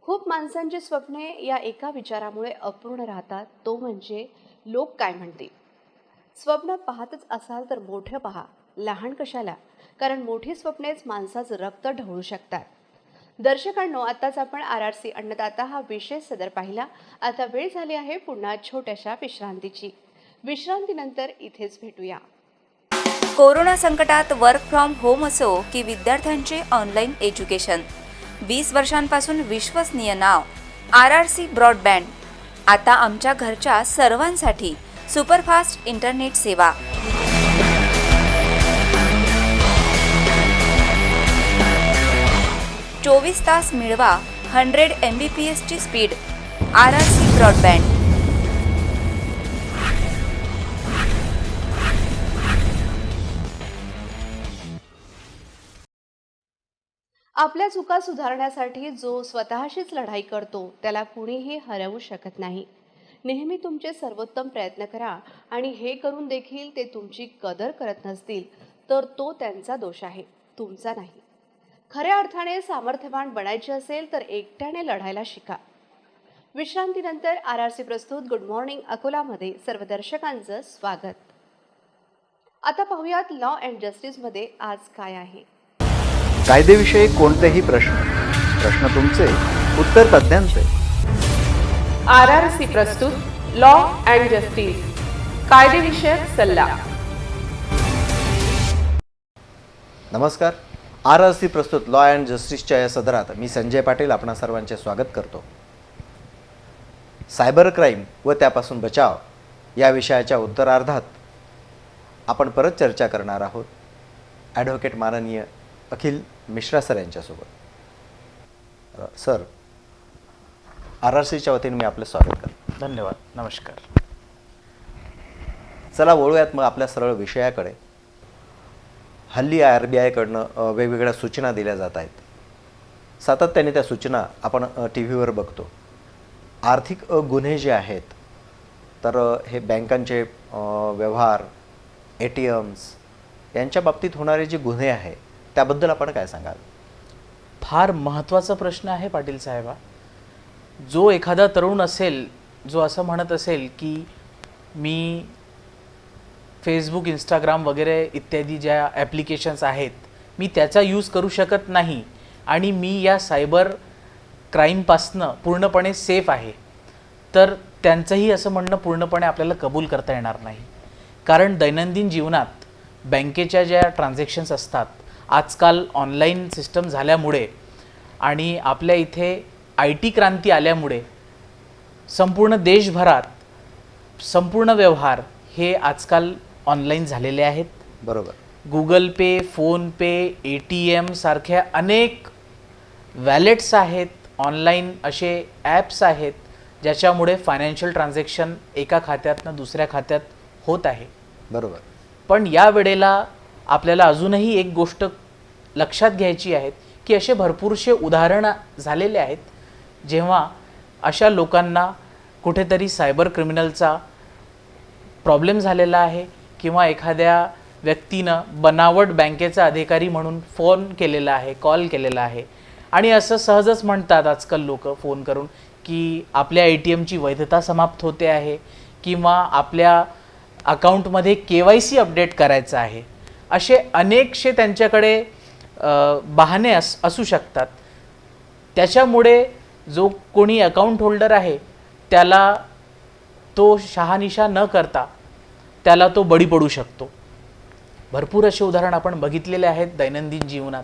खूप माणसांची स्वप्ने या एका विचारामुळे अपूर्ण राहतात, तो म्हणजे लोक काय म्हणतील. स्वप्न पाहतच असाल तर मोठं पहा, लहान कशाला, कारण मोठी स्वप्नेच माणसाचं रक्त ढवळू शकतात. दर्शकांनो, आताच आपण RRC अन्नदाता हा विशेष सदर पाहिला. आता वेळ झाली आहे पुन्हा छोट्याशा विश्रांतीची. विश्रांतीनंतर इथेच भेटूया. कोरोना संकटात वर्क फ्रॉम होम असो की विद्यार्थ्यांचे ऑनलाईन एज्युकेशन, 20 वर्षांपासून विश्वसनीय नाव RRC ब्रॉडबँड. आता आमच्या घरच्या सर्वांसाठी सुपरफास्ट इंटरनेट सेवा. चोवीस तास मिळवा 100 Mbps ची स्पीड. RRC broadband. आपल्या चुका सुधारण्यासाठी जो स्वतःशीच लढाई करतो त्याला कुणीही हरवू शकत नाही. नेहमी तुमचे सर्वोत्तम प्रयत्न करा आणि हे करून देखील ते तुमची कदर करत नसतील तर तो त्यांचा दोष आहे, तुमचा नाही. खऱ्या अर्थाने सामर्थ्यवान बनायचे असेल तर एकट्याने लढायला शिका. विश्रांतीनंतर RRC प्रस्तुत गुड मॉर्निंग अकोलामध्ये सर्व दर्शकांचं स्वागत. आता पाहूयात लॉ अँड जस्टिसमध्ये आज काय आहे. कायदेविषयी कोणतेही प्रश्न तुमचे, उत्तर तज्ञांचे. RRC प्रस्तुत लॉ अँड जस्टिस, कायदेविषयक सल्ला. नमस्कार. RRC प्रस्तुत लॉ अँड जस्टिसच्या या सदरात मी संजय पाटील आपणा सर्वांचे स्वागत करतो. सायबर क्राईम व त्यापासून बचाव या विषयाच्या उत्तरार्धात आपण परत चर्चा करणार आहोत ॲडव्होकेट माननीय अखिल मिश्रा सर यांच्यासोबत. सर, RRCच्या वतीने मी आपलं स्वागत करतो. धन्यवाद. नमस्कार. चला वळूयात मग आपल्या सरळ विषयाकडे. हल्ली RBIकडनं वेगवेगळ्या सूचना दिल्या जात आहेत. सातत्याने त्या सूचना आपण TV वर बघतो. आर्थिक गुन्हे जे आहेत तर हे बँकांचे व्यवहार, ATMs यांच्या बाबतीत होणारे जे गुन्हे आहे त्याबद्दल आपण काय सांगाल? फार महत्त्वाचा प्रश्न आहे पाटील साहेबा. जो एखादा तरुण असेल जो असं म्हणत असेल की मी फेसबुक, इंस्टाग्राम वगैरे इत्यादी ज्या ॲप्लिकेशन्स आहेत मी त्याचा यूज करू शकत नाही आणि मी या सायबर क्राईमपासनं पूर्णपणे सेफ आहे, तर त्यांचंही असं म्हणणं पूर्णपणे आपल्याला कबूल करता येणार नाही. कारण दैनंदिन जीवनात बँकेच्या ज्या ट्रान्झॅक्शन्स असतात आजकाल ऑनलाईन सिस्टम झाल्यामुळे आणि आपल्या इथे IT क्रांती आल्यामुळे संपूर्ण देशभरात संपूर्ण व्यवहार हे आजकाल ऑनलाईन झालेले आहेत. बरोबर. गुगल पे, फोनपे, ATM सारख्या अनेक वॅलेट्स आहेत, ऑनलाईन असे ॲप्स आहेत ज्याच्यामुळे फायनान्शियल ट्रान्झॅक्शन एका खात्यातनं दुसऱ्या खात्यात होत आहे. बरोबर. पण या वेळेला आपल्याला अजूनही एक गोष्ट लक्षात घ्यायची आहे की असे भरपूरसे उदाहरणं झालेले आहेत जेव्हा अशा लोकांना कुठेतरी सायबर क्रिमिनलचा प्रॉब्लेम झालेला आहे किंवा एखाद्या व्यक्तीनं बनावट बँकेचा अधिकारी म्हणून फोन केलेला आहे, कॉल केलेला आहे आणि असं सहजच म्हणतात आजकाल लोक फोन करून की आपल्या ATMची वैधता समाप्त होते आहे किंवा आपल्या अकाउंटमध्ये KYC अपडेट करायचं आहे. असे अनेकशे त्यांच्याकडे बहाणे असू शकतात. त्याच्यामुळे जो कोणी अकाउंट होल्डर आहे त्याला तो शहानिशा न करता त्याला तो बळी पडू शकतो. भरपूर असे उदाहरण आपण बघितलेले आहेत दैनंदिन जीवनात.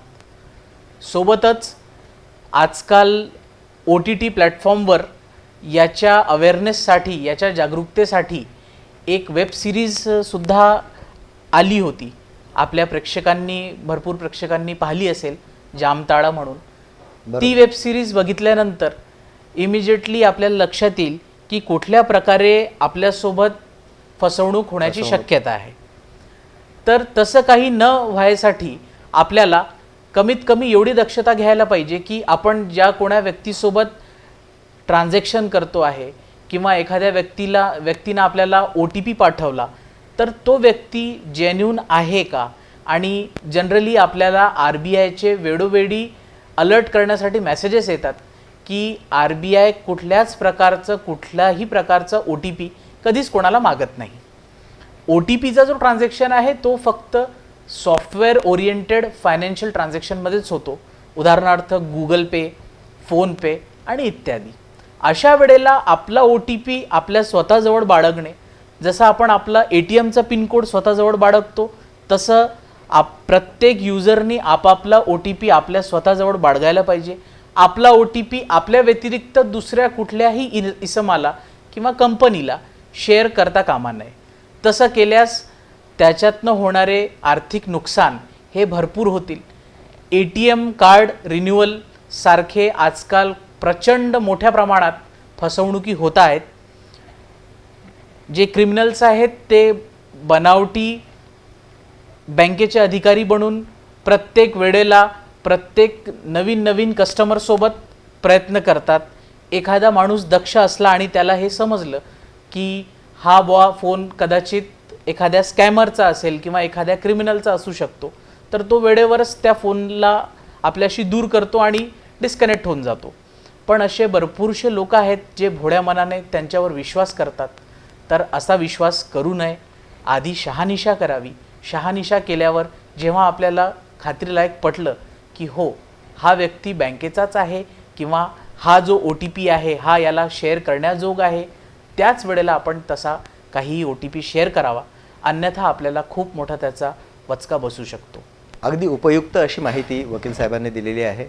सोबतच आजकाल OTT प्लॅटफॉर्मवर याच्या अवेअरनेससाठी, याच्या जागरूकतेसाठी एक वेब सिरीजसुद्धा आली होती. आपल्या भरपूर प्रेक्षकांनी पाहिली असेल, जामताळा म्हणून. ती वेब सिरीज बघितल्यानंतर इमिजिएटली आपल्याला लक्षात येईल की कुठल्या प्रकारे आपल्यासोबत फसवणूक होण्याची शक्यता आहे. तर तसं काही न व्हायसाठी आपल्याला कमीत कमी एवढी दक्षता घ्यायला पाहिजे की आपण ज्या कोणा व्यक्तीसोबत ट्रान्झॅक्शन करतो आहे किंवा एखाद्या व्यक्तीनं आपल्याला OTP पाठवला तर तो व्यक्ती जेन्युइन आहे का. आणि जनरली आपल्याला RBIचे वेळोवेळी अलर्ट करण्यासाठी मेसेजेस येतात की RBI कुठल्याही प्रकारचं OTP कधीच कोणाला मागत नाही. OTPचा जो ट्रान्झॅक्शन आहे तो फक्त सॉफ्टवेअर ओरिएंटेड फायनान्शियल ट्रान्झॅक्शनमध्येच होतो. उदाहरणार्थ Google Pay, PhonePe आणि इत्यादी. अशा वेळेला आपला OTP आपल्या स्वतःजवळ बाळगणे, जसं आपण आपला ATMचा पिनकोड स्वतःजवळ बाळगतो तसं प्रत्येक युजरनी आपापला OTP आपल्या स्वतःजवळ बाळगायला पाहिजे. आपला OTP आपल्या व्यतिरिक्त दुसऱ्या कुठल्याही इसमाला किंवा कंपनीला शेअर करता कामा नये. तसं केल्यास त्याच्यातनं होणारे आर्थिक नुकसान हे भरपूर होतील. ATM कार्ड रिन्युअल सारखे आजकाल प्रचंड मोठ्या प्रमाणात फसवणुकी होत आहेत. जे क्रिमिनल्स आहेत ते बनावटी बँकेचे अधिकारी बनून प्रत्येक वेळेला प्रत्येक नवीन कस्टमरसोबत प्रयत्न करतात. एखादा माणूस दक्ष असला आणि त्याला हे समजलं की हा फोन कदाचित एखाद्या स्कॅमरचा असेल किंवा एखाद्या क्रिमिनलचा असू शकतो तर तो वेळेवरच त्या फोनला आपल्याशी दूर करतो आणि डिस्कनेक्ट होऊन जातो. पण असे भरपूरसे लोक आहेत जे भोळ्या मनाने त्यांच्यावर विश्वास करतात. तर असा विश्वास करू नये. आधी शहानिशा करावी. शहानिशा केल्यावर जेव्हा आपल्याला खात्रीलायक पटलं की हो हा व्यक्ती बँकेचाच आहे किंवा हा जो OTP आहे हा याला शेअर करण्याजोग आहे, त्याच वेळेला आपण तसा काही OTP शेअर करावा. अन्यथा आपल्याला खूप मोठा त्याचा वचका बसू शकतो. अगदी उपयुक्त अशी माहिती वकील साहेबांनी दिलेली आहे.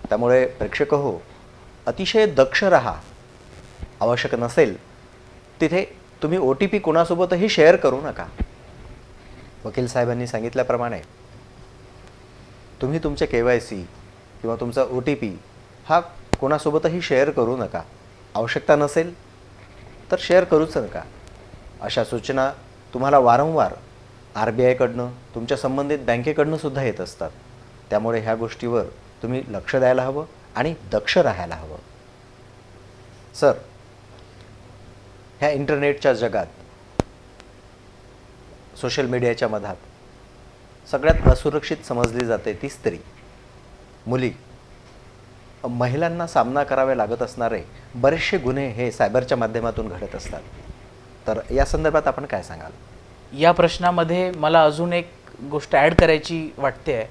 त्यामुळे प्रेक्षक हो, अतिशय दक्ष राहा. आवश्यक नसेल तिथे तुम्ही OTP कोणासोबतही शेअर करू नका. वकील साहेबांनी सांगितल्याप्रमाणे तुम्ही तुमचे KYC किंवा तुमचा OTP हा कोणासोबतही शेअर करू नका. आवश्यकता नसेल तर शेअर करूच नका. अशा सूचना तुम्हाला वारंवार RBIकडनं, तुमच्या संबंधित बँकेकडनं सुद्धा येत असतात. त्यामुळे ह्या गोष्टीवर तुम्ही लक्ष द्यायला हवं आणि दक्ष राहायला हवं. सर, ह्या इंटरनेटच्या जगात, सोशल मीडियाच्या मधात सगळ्यात असुरक्षित समजली जाते ती स्त्री, मुली. महिलांना सामना करावे लागत असणारे बरेचसे गुन्हे हे सायबरच्या माध्यमातून घडत असतात. तर या संदर्भात आपण काय सांगाल? या प्रश्नामध्ये मला अजून एक गोष्ट ॲड करायची वाटते आहे.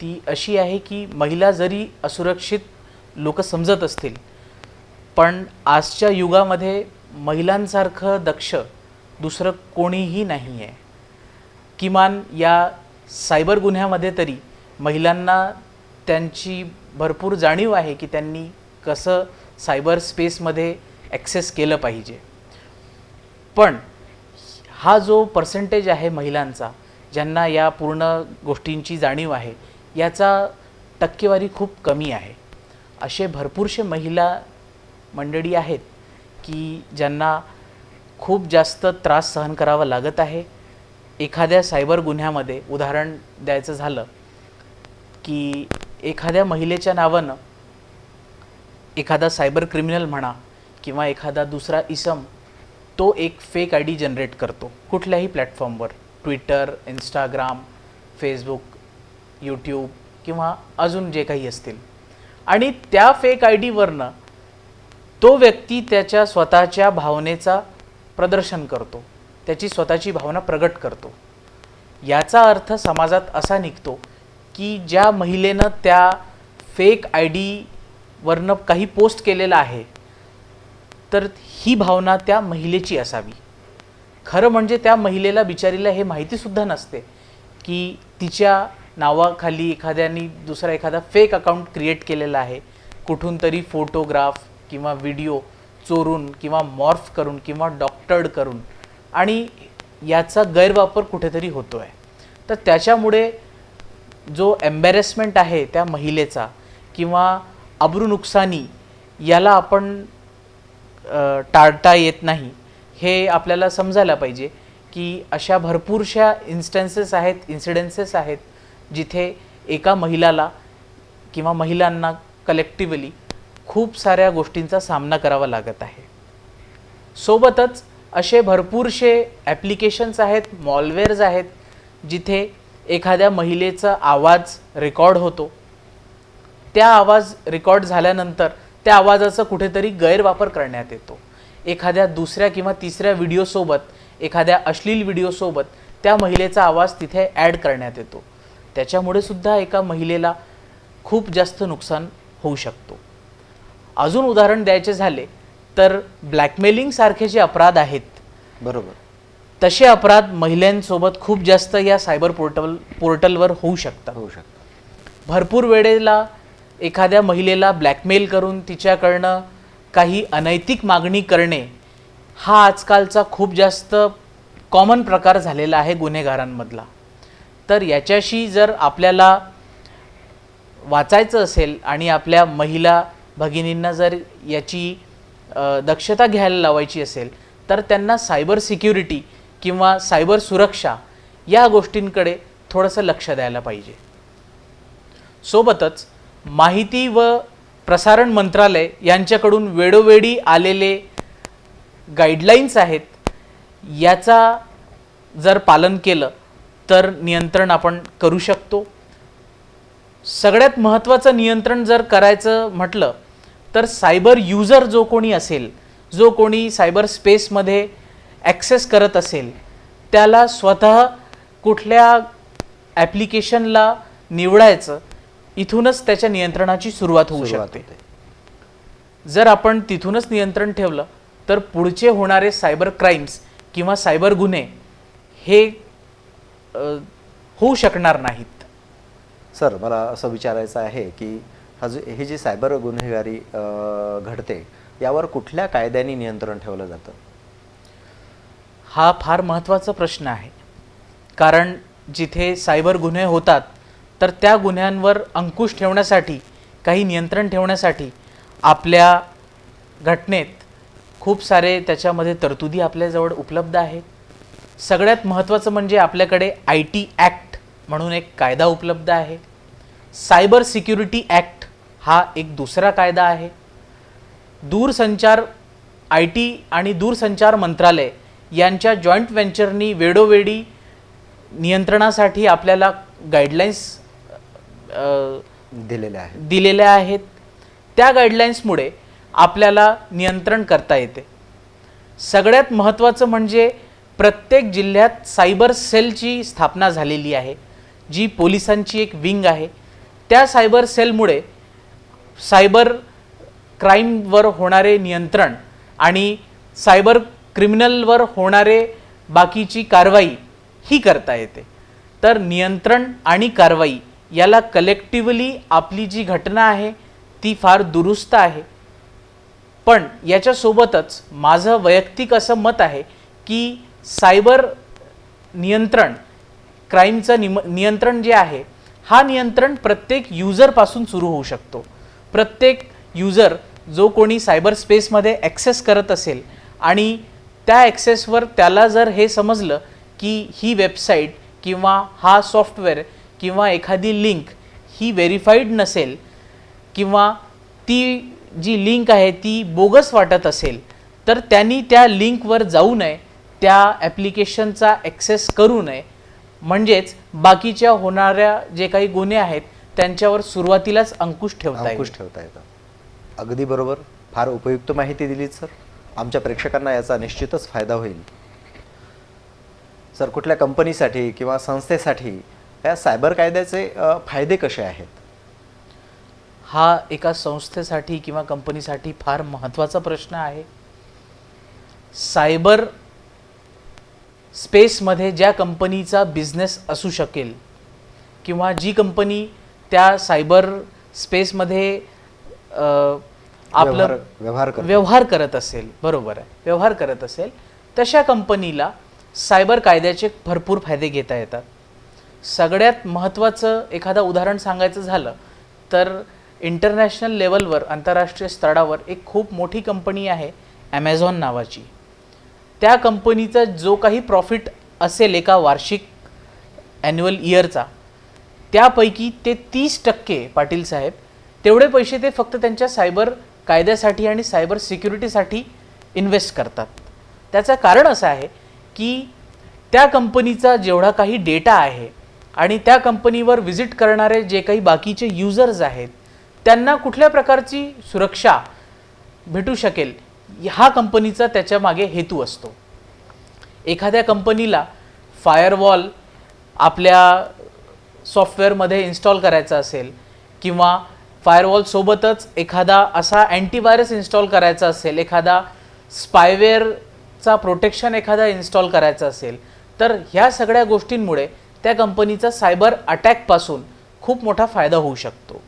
ती अशी आहे की महिला जरी असुरक्षित लोक समजत असतील पण आजच्या युगामध्ये महिलांसारखं दक्ष दुसरं कोणीही नाही आहे. किमान या सायबर गुन्ह्यामध्ये तरी महिलांना त्यांची भरपूर जाणीव आहे की त्यांनी कसं सायबर स्पेसमध्ये ॲक्सेस केलं पाहिजे. पण हा जो पर्सेंटेज आहे महिलांचा ज्यांना या पूर्ण गोष्टींची जाणीव आहे याचा टक्केवारी खूप कमी आहे. असे भरपूरसे महिला मंडळी आहेत की ज्यांना खूप जास्त त्रास सहन करावा लागत आहे. एखाद्या सायबर गुन्ह्यामध्ये उदाहरण द्यायचं झालं की एखाद्या महिलेच्या नावानं एखादा सायबर क्रिमिनल म्हणा किंवा एखादा दुसरा इसम तो एक फेक ID जनरेट करतो कुठल्याही प्लॅटफॉर्मवर, ट्विटर, इंस्टाग्राम, फेसबुक, यूट्यूब किंवा अजून जे काही असतील. आणि त्या फेक IDवरनं तो व्यक्ती त्याच्या स्वतःच्या भावनेचा प्रदर्शन करतो, त्याची स्वतःची भावना प्रगट करतो. याचा अर्थ समाजात असा निघतो की ज्या महिलेनं त्या फेक IDवरनं काही पोस्ट केलेलं आहे तर ही भावना त्या महिलेची असावी. खरं म्हणजे त्या महिलेला बिचारीला हे माहितीसुद्धा नसते की तिच्या नावाखाली एखाद्याने दुसरा एखादा फेक अकाउंट क्रिएट केलेला आहे, कुठून तरी फोटोग्राफ किंवा व्हिडिओ चोरून किंवा मॉर्फ करून किंवा डॉक्टर्ड करून, आणि याचा गैरवापर कुठेतरी होतो आहे. तर त्याच्यामुळे जो एम्बॅरेसमेंट आहे त्या महिलेचा किंवा अब्रूनुकसानी, याला आपण टाळता येत नाही. हे आपल्याला समजायला पाहिजे की अशा भरपूरशा इन्सिडेन्सेस आहेत जिथे एका महिलाला किंवा महिलांना कलेक्टिव्हली खूप साऱ्या गोष्टींचा सामना करावा लागत आहे. सोबतच असे भरपूरसे ॲप्लिकेशन्स आहेत, मॉलवेअर्स आहेत, जिथे एखाद्या महिलेचा आवाज रेकॉर्ड होतो. त्या आवाज रेकॉर्ड झाल्यानंतर त्या आवाजाचा कुठेतरी गैरवापर करण्यात येतो. एखाद्या दुसऱ्या किंवा तिसऱ्या व्हिडिओसोबत, एखाद्या अश्लील व्हिडिओसोबत त्या महिलेचा आवाज तिथे ॲड करण्यात येतो. त्याच्यामुळे सुद्धा एका महिलेला खूप जास्त नुकसान होऊ शकतो. अजून उदाहरण द्यायचे झाले तर ब्लॅकमेलिंग सारखे जे अपराध आहेत, बरोबर, तसे अपराध महिलांसोबत खूप जास्त या सायबर पोर्टलवर होऊ शकतात. भरपूर वेळेला एखाद्या महिलेला ब्लॅकमेल करून तिच्याकडनं काही अनैतिक मागणी करणे हा आजकालचा खूप जास्त कॉमन प्रकार झालेला आहे गुन्हेगारांमधला. तर याच्याशी जर आपल्याला वाचायचं असेल आणि आपल्या महिला भगिनींना जर याची दक्षता घ्यायला लावायची असेल तर त्यांना सायबर सिक्युरिटी किंवा सायबर सुरक्षा या गोष्टींकडे थोडंसं लक्ष द्यायला पाहिजे. सोबतच माहिती व प्रसारण मंत्रालय यांच्याकडून वेळोवेळी आलेले गाईडलाईन्स आहेत, याचा जर पालन केलं तर नियंत्रण आपण करू शकतो. सगळ्यात महत्त्वाचं नियंत्रण जर करायचं म्हटलं तर सायबर युजर जो कोणी असेल, जो कोणी सायबर स्पेसमध्ये ॲक्सेस करत असेल, त्याला स्वतः कुठल्या ॲप्लिकेशनला निवडायचं, इथूनच त्याच्या नियंत्रणाची सुरुवात होऊ शकते. जर आपण तिथूनच नियंत्रण ठेवलं तर पुढचे होणारे सायबर क्राईम्स किंवा सायबर गुन्हे हे होऊ शकणार नाहीत. सर, मला असं विचारायचं आहे की ही जी सायबर गुन्हेगारी घडते, यावर कुठल्या कायद्याने नियंत्रण ठेवलं जातं? हा फार महत्त्वाचा प्रश्न आहे. कारण जिथे सायबर गुन्हे होतात तर त्या गुन्ह्यांवर अंकुश ठेवण्यासाठी, काही नियंत्रण ठेवण्यासाठी आपल्या घटनेत खूप सारे त्याच्यामध्ये तरतुदी आपल्याजवळ उपलब्ध आहेत. सगळ्यात महत्त्वाचं म्हणजे आपल्याकडे IT ॲक्ट म्हणून एक कायदा उपलब्ध आहे. सायबर सिक्युरिटी ॲक्ट हा एक दुसरा कायदा आहे. दूरसंचार IT आणि दूरसंचार मंत्रालय यांच्या जॉईंट व्हेंचरनी वेळोवेळी नियंत्रणासाठी आपल्याला गाईडलाईन्स दिलेल्या आहेत. त्या गाईडलाईन्समुळे आपल्याला नियंत्रण करता येते. सगळ्यात महत्त्वाचं म्हणजे प्रत्येक जिल्ह्यात सायबर सेलची स्थापना झालेली आहे, जी पोलिसांची एक विंग आहे. त्या सायबर सेलमुळे सायबर क्राईमवर होणारे नियंत्रण आणि सायबर क्रिमिनलवर होणारे बाकीची कारवाई ही करता येते. तर नियंत्रण आणि कारवाई याला कलेक्टिव्हली आपली जी घटना आहे ती फार दुरुस्त आहे. पण याच्यासोबतच माझं वैयक्तिक असं मत आहे की सायबर नियंत्रण, क्राईमचं नियंत्रण जे आहे, हा नियंत्रण प्रत्येक युजरपासून सुरू होऊ शकतो. प्रत्येक युजर जो कोणी सायबर स्पेसमध्ये ॲक्सेस करत असेल आणि त्या ॲक्सेसवर त्याला जर हे समजलं की ही वेबसाईट किंवा हा सॉफ्टवेअर किंवा एखादी लिंक ही व्हेरीफाईड नसेल किंवा ती जी लिंक आहे ती बोगस वाटत असेल, तर त्यांनी त्या लिंकवर जाऊ नये, त्या ॲप्लिकेशनचा ॲक्सेस करू नये. म्हणजेच बाकीच्या होणाऱ्या जे काही गुन्हे आहेत त्यांच्यावर सुरुवातीलाच अंकुश ठेवता येतं. अगदी बरोबर. फार उपयुक्त माहिती दिलीत सर. आमच्या प्रेक्षकांना याचा निश्चितच फायदा होईल. सर, कुठल्या कंपनीसाठी किंवा संस्थेसाठी या सायबर कायद्याचे फायदे कसे आहेत? हा एका संस्थेसाठी किंवा कंपनीसाठी फार महत्त्वाचा प्रश्न आहे. सायबर स्पेसमध्ये ज्या कंपनीचा बिझनेस असू शकेल किंवा जी कंपनी त्या सायबर स्पेसमध्ये आपलं व्यवहार करत असेल, बरोबर आहे, व्यवहार करत असेल, तशा कंपनीला सायबर कायद्याचे भरपूर फायदे घेता येतात. सगळ्यात महत्त्वाचं एखादं उदाहरण सांगायचं झालं तर इंटरनॅशनल लेवलवर, आंतरराष्ट्रीय स्तरावर एक खूप मोठी कंपनी आहे ॲमेझॉन नावाची. त्या कंपनीचा जो काही प्रॉफिट असेल एका वार्षिक ॲन्युअल इयरचा, त्यापैकी ते 30% पाटील साहेब तेवढे पैसे ते फक्त त्यांच्या सायबर कायद्यासाठी आणि सायबर सिक्युरिटीसाठी इन्व्हेस्ट करतात. त्याचं कारण असं आहे की त्या कंपनीचा जेवढा काही डेटा आहे आणि त्या कंपनीवर व्हिजिट करणारे जे काही बाकीचे युजर्स आहेत त्यांना कुठल्या प्रकारची सुरक्षा भेटू शकेल हा कंपनीचा त्याच्या मागे हेतू असतो. एखाद्या कंपनीला फायरवॉल आपल्या सॉफ्टवेअरमध्ये इन्स्टॉल करायचा असेल किंवा फायरवॉलसोबतच एखादा असा अँटीव्हायरस इन्स्टॉल करायचा असेल, एखादा स्पायवेअरचा प्रोटेक्शन एखादा इन्स्टॉल करायचा असेल, तर ह्या सगळ्या गोष्टींमुळे त्या कंपनीचा सायबर अटॅकपासून खूप मोठा फायदा होऊ शकतो.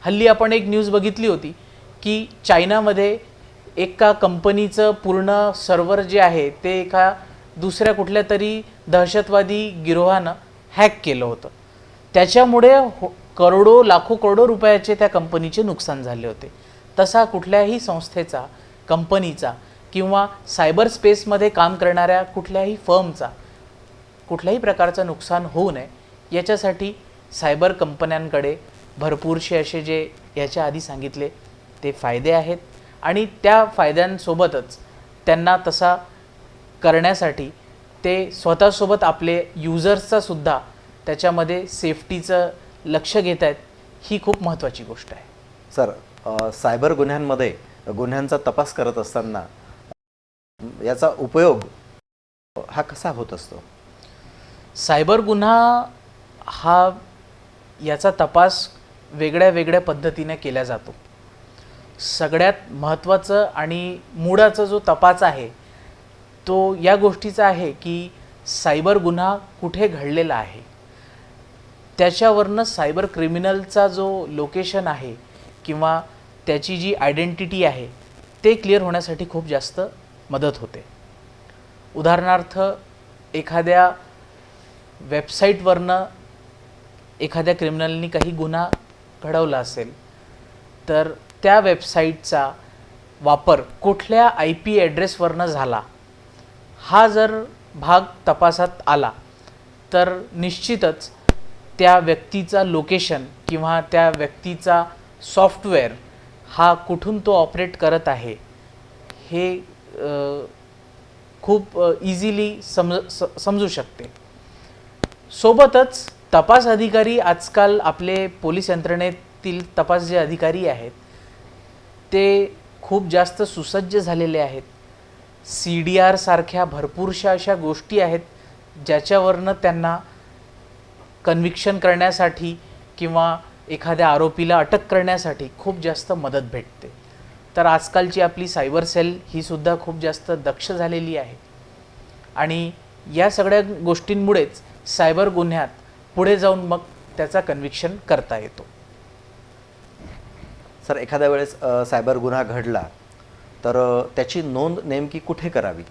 हल्ली आपण एक न्यूज बघितली होती की चायनामध्ये एका कंपनीचं पूर्ण सर्व्हर जे आहे ते एका दुसऱ्या कुठल्या तरी दहशतवादी गिरोहानं हॅक केलं होतं. त्याच्यामुळे करोडो लाखो करोडो रुपयाचे त्या कंपनीचे नुकसान झाले होते. तसा कुठल्याही संस्थेचा, कंपनीचा किंवा सायबर स्पेसमध्ये काम करणाऱ्या कुठल्याही फर्मचा कुठल्याही प्रकारचं नुकसान होऊ नये याच्यासाठी सायबर कंपन्यांकडे भरपूरसे असे जे याच्या आधी सांगितले ते फायदे आहेत आणि त्या फायद्यांसोबतच त्यांना तसा करण्यासाठी ते स्वतःसोबत आपले युजर्सचा सुद्धा त्याच्यामध्ये सेफ्टीचं लक्ष घेत आहेत. ही खूप महत्त्वाची गोष्ट आहे. सर, सायबर गुन्ह्यांमध्ये गुन्ह्यांचा तपास करत असताना याचा उपयोग हा कसा होत असतो? सायबर गुन्हा हा याचा तपास वेगळ्या वेगळ्या पद्धतीने केला जातो. सगळ्यात महत्त्वाचं आणि मुळाचा जो तपास आहे तो या गोष्टीचा आहे की सायबर गुन्हा कुठे घडलेला आहे, त्याच्यावरनं सायबर क्रिमिनलचा जो लोकेशन आहे किंवा त्याची जी आयडेंटिटी आहे ते क्लिअर होण्यासाठी खूप जास्त मदत होते. उदाहरणार्थ, एखाद्या वेबसाईटवरनं एखाद्या क्रिमिनलनी काही गुन्हा घडवला असेल तर त्या वेबसाईटचा वापर कुठल्या IP ॲड्रेसवरनं झाला हा जर भाग तपासात आला तर निश्चितच त्या व्यक्तीचा लोकेशन किंवा त्या व्यक्तीचा सॉफ्टवेअर हा कुठून तो ऑपरेट करत आहे हे खूप इझिली समजू शकते. सोबतच तपास अधिकारी आजकाल आपले पोलीस यंत्रणेतील तपास जे अधिकारी आहेत ते खूप जास्त सुसज्ज झालेले आहेत. CDR सारख्या भरपूरशा अशा गोष्टी आहेत ज्याच्यावरनं त्यांना कन्व्हिक्शन करण्यासाठी किंवा एखाद्या आरोपीला अटक करण्यासाठी खूप जास्त मदत भेटते. तर आजकालची आपली सायबर सेल ही सुद्धा खूप जास्त दक्ष झालेली आहे आणि या सगळ्या गोष्टींमुळेच सायबर गुन्ह्यात पुढे जाऊन मग त्याचा कन्व्हिक्शन करता येतो. सर, एखाद्या वेळेस सायबर गुन्हा घडला तर त्याची नोंद नेमकी कुठे करावी?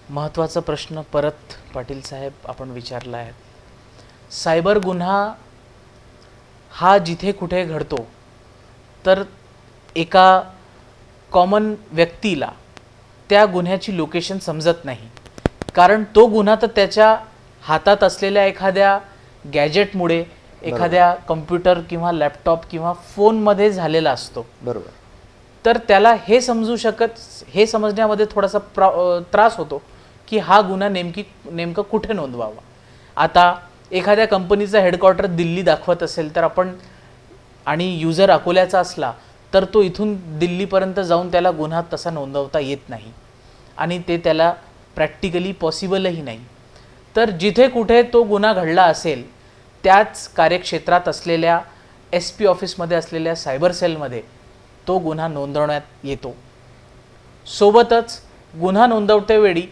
महत्त्वाचा प्रश्न परत पाटील साहेब आपण विचारला आहे. सायबर गुन्हा हा जिथे कुठे घडतो तर एका कॉमन व्यक्तीला त्या गुन्ह्याची लोकेशन समजत नाही, कारण तो गुन्हा तर त्याच्या हातात असलेल्या एखाद्या गॅजेटमुळे, एखाद्या कम्प्युटर किंवा लॅपटॉप किंवा फोनमध्ये झालेला असतो. बरोबर. तर त्याला हे समजण्यामध्ये थोडासा त्रास होतो की हा गुन्हा नेमकं कुठे नोंदवावा. आता एखाद्या कंपनीचा हेडक्वार्टर दिल्ली दाखवत असेल तर आपण आणि युजर अकोल्याचा असला तर तो इथून दिल्लीपर्यंत जाऊन त्याला गुन्हा तसा नोंदवता येत नाही आणि ते त्याला प्रॅक्टिकली पॉसिबलही नाही. तर जिथे कुठे तो गुन्हा घडला असेल त्याच कार्यक्षेत्रात असलेल्या SP ऑफिसमध्ये असलेल्या सायबर सेलमध्ये तो गुन्हा नोंदवण्यात येतो. सोबतच गुन्हा नोंदवतेवेळी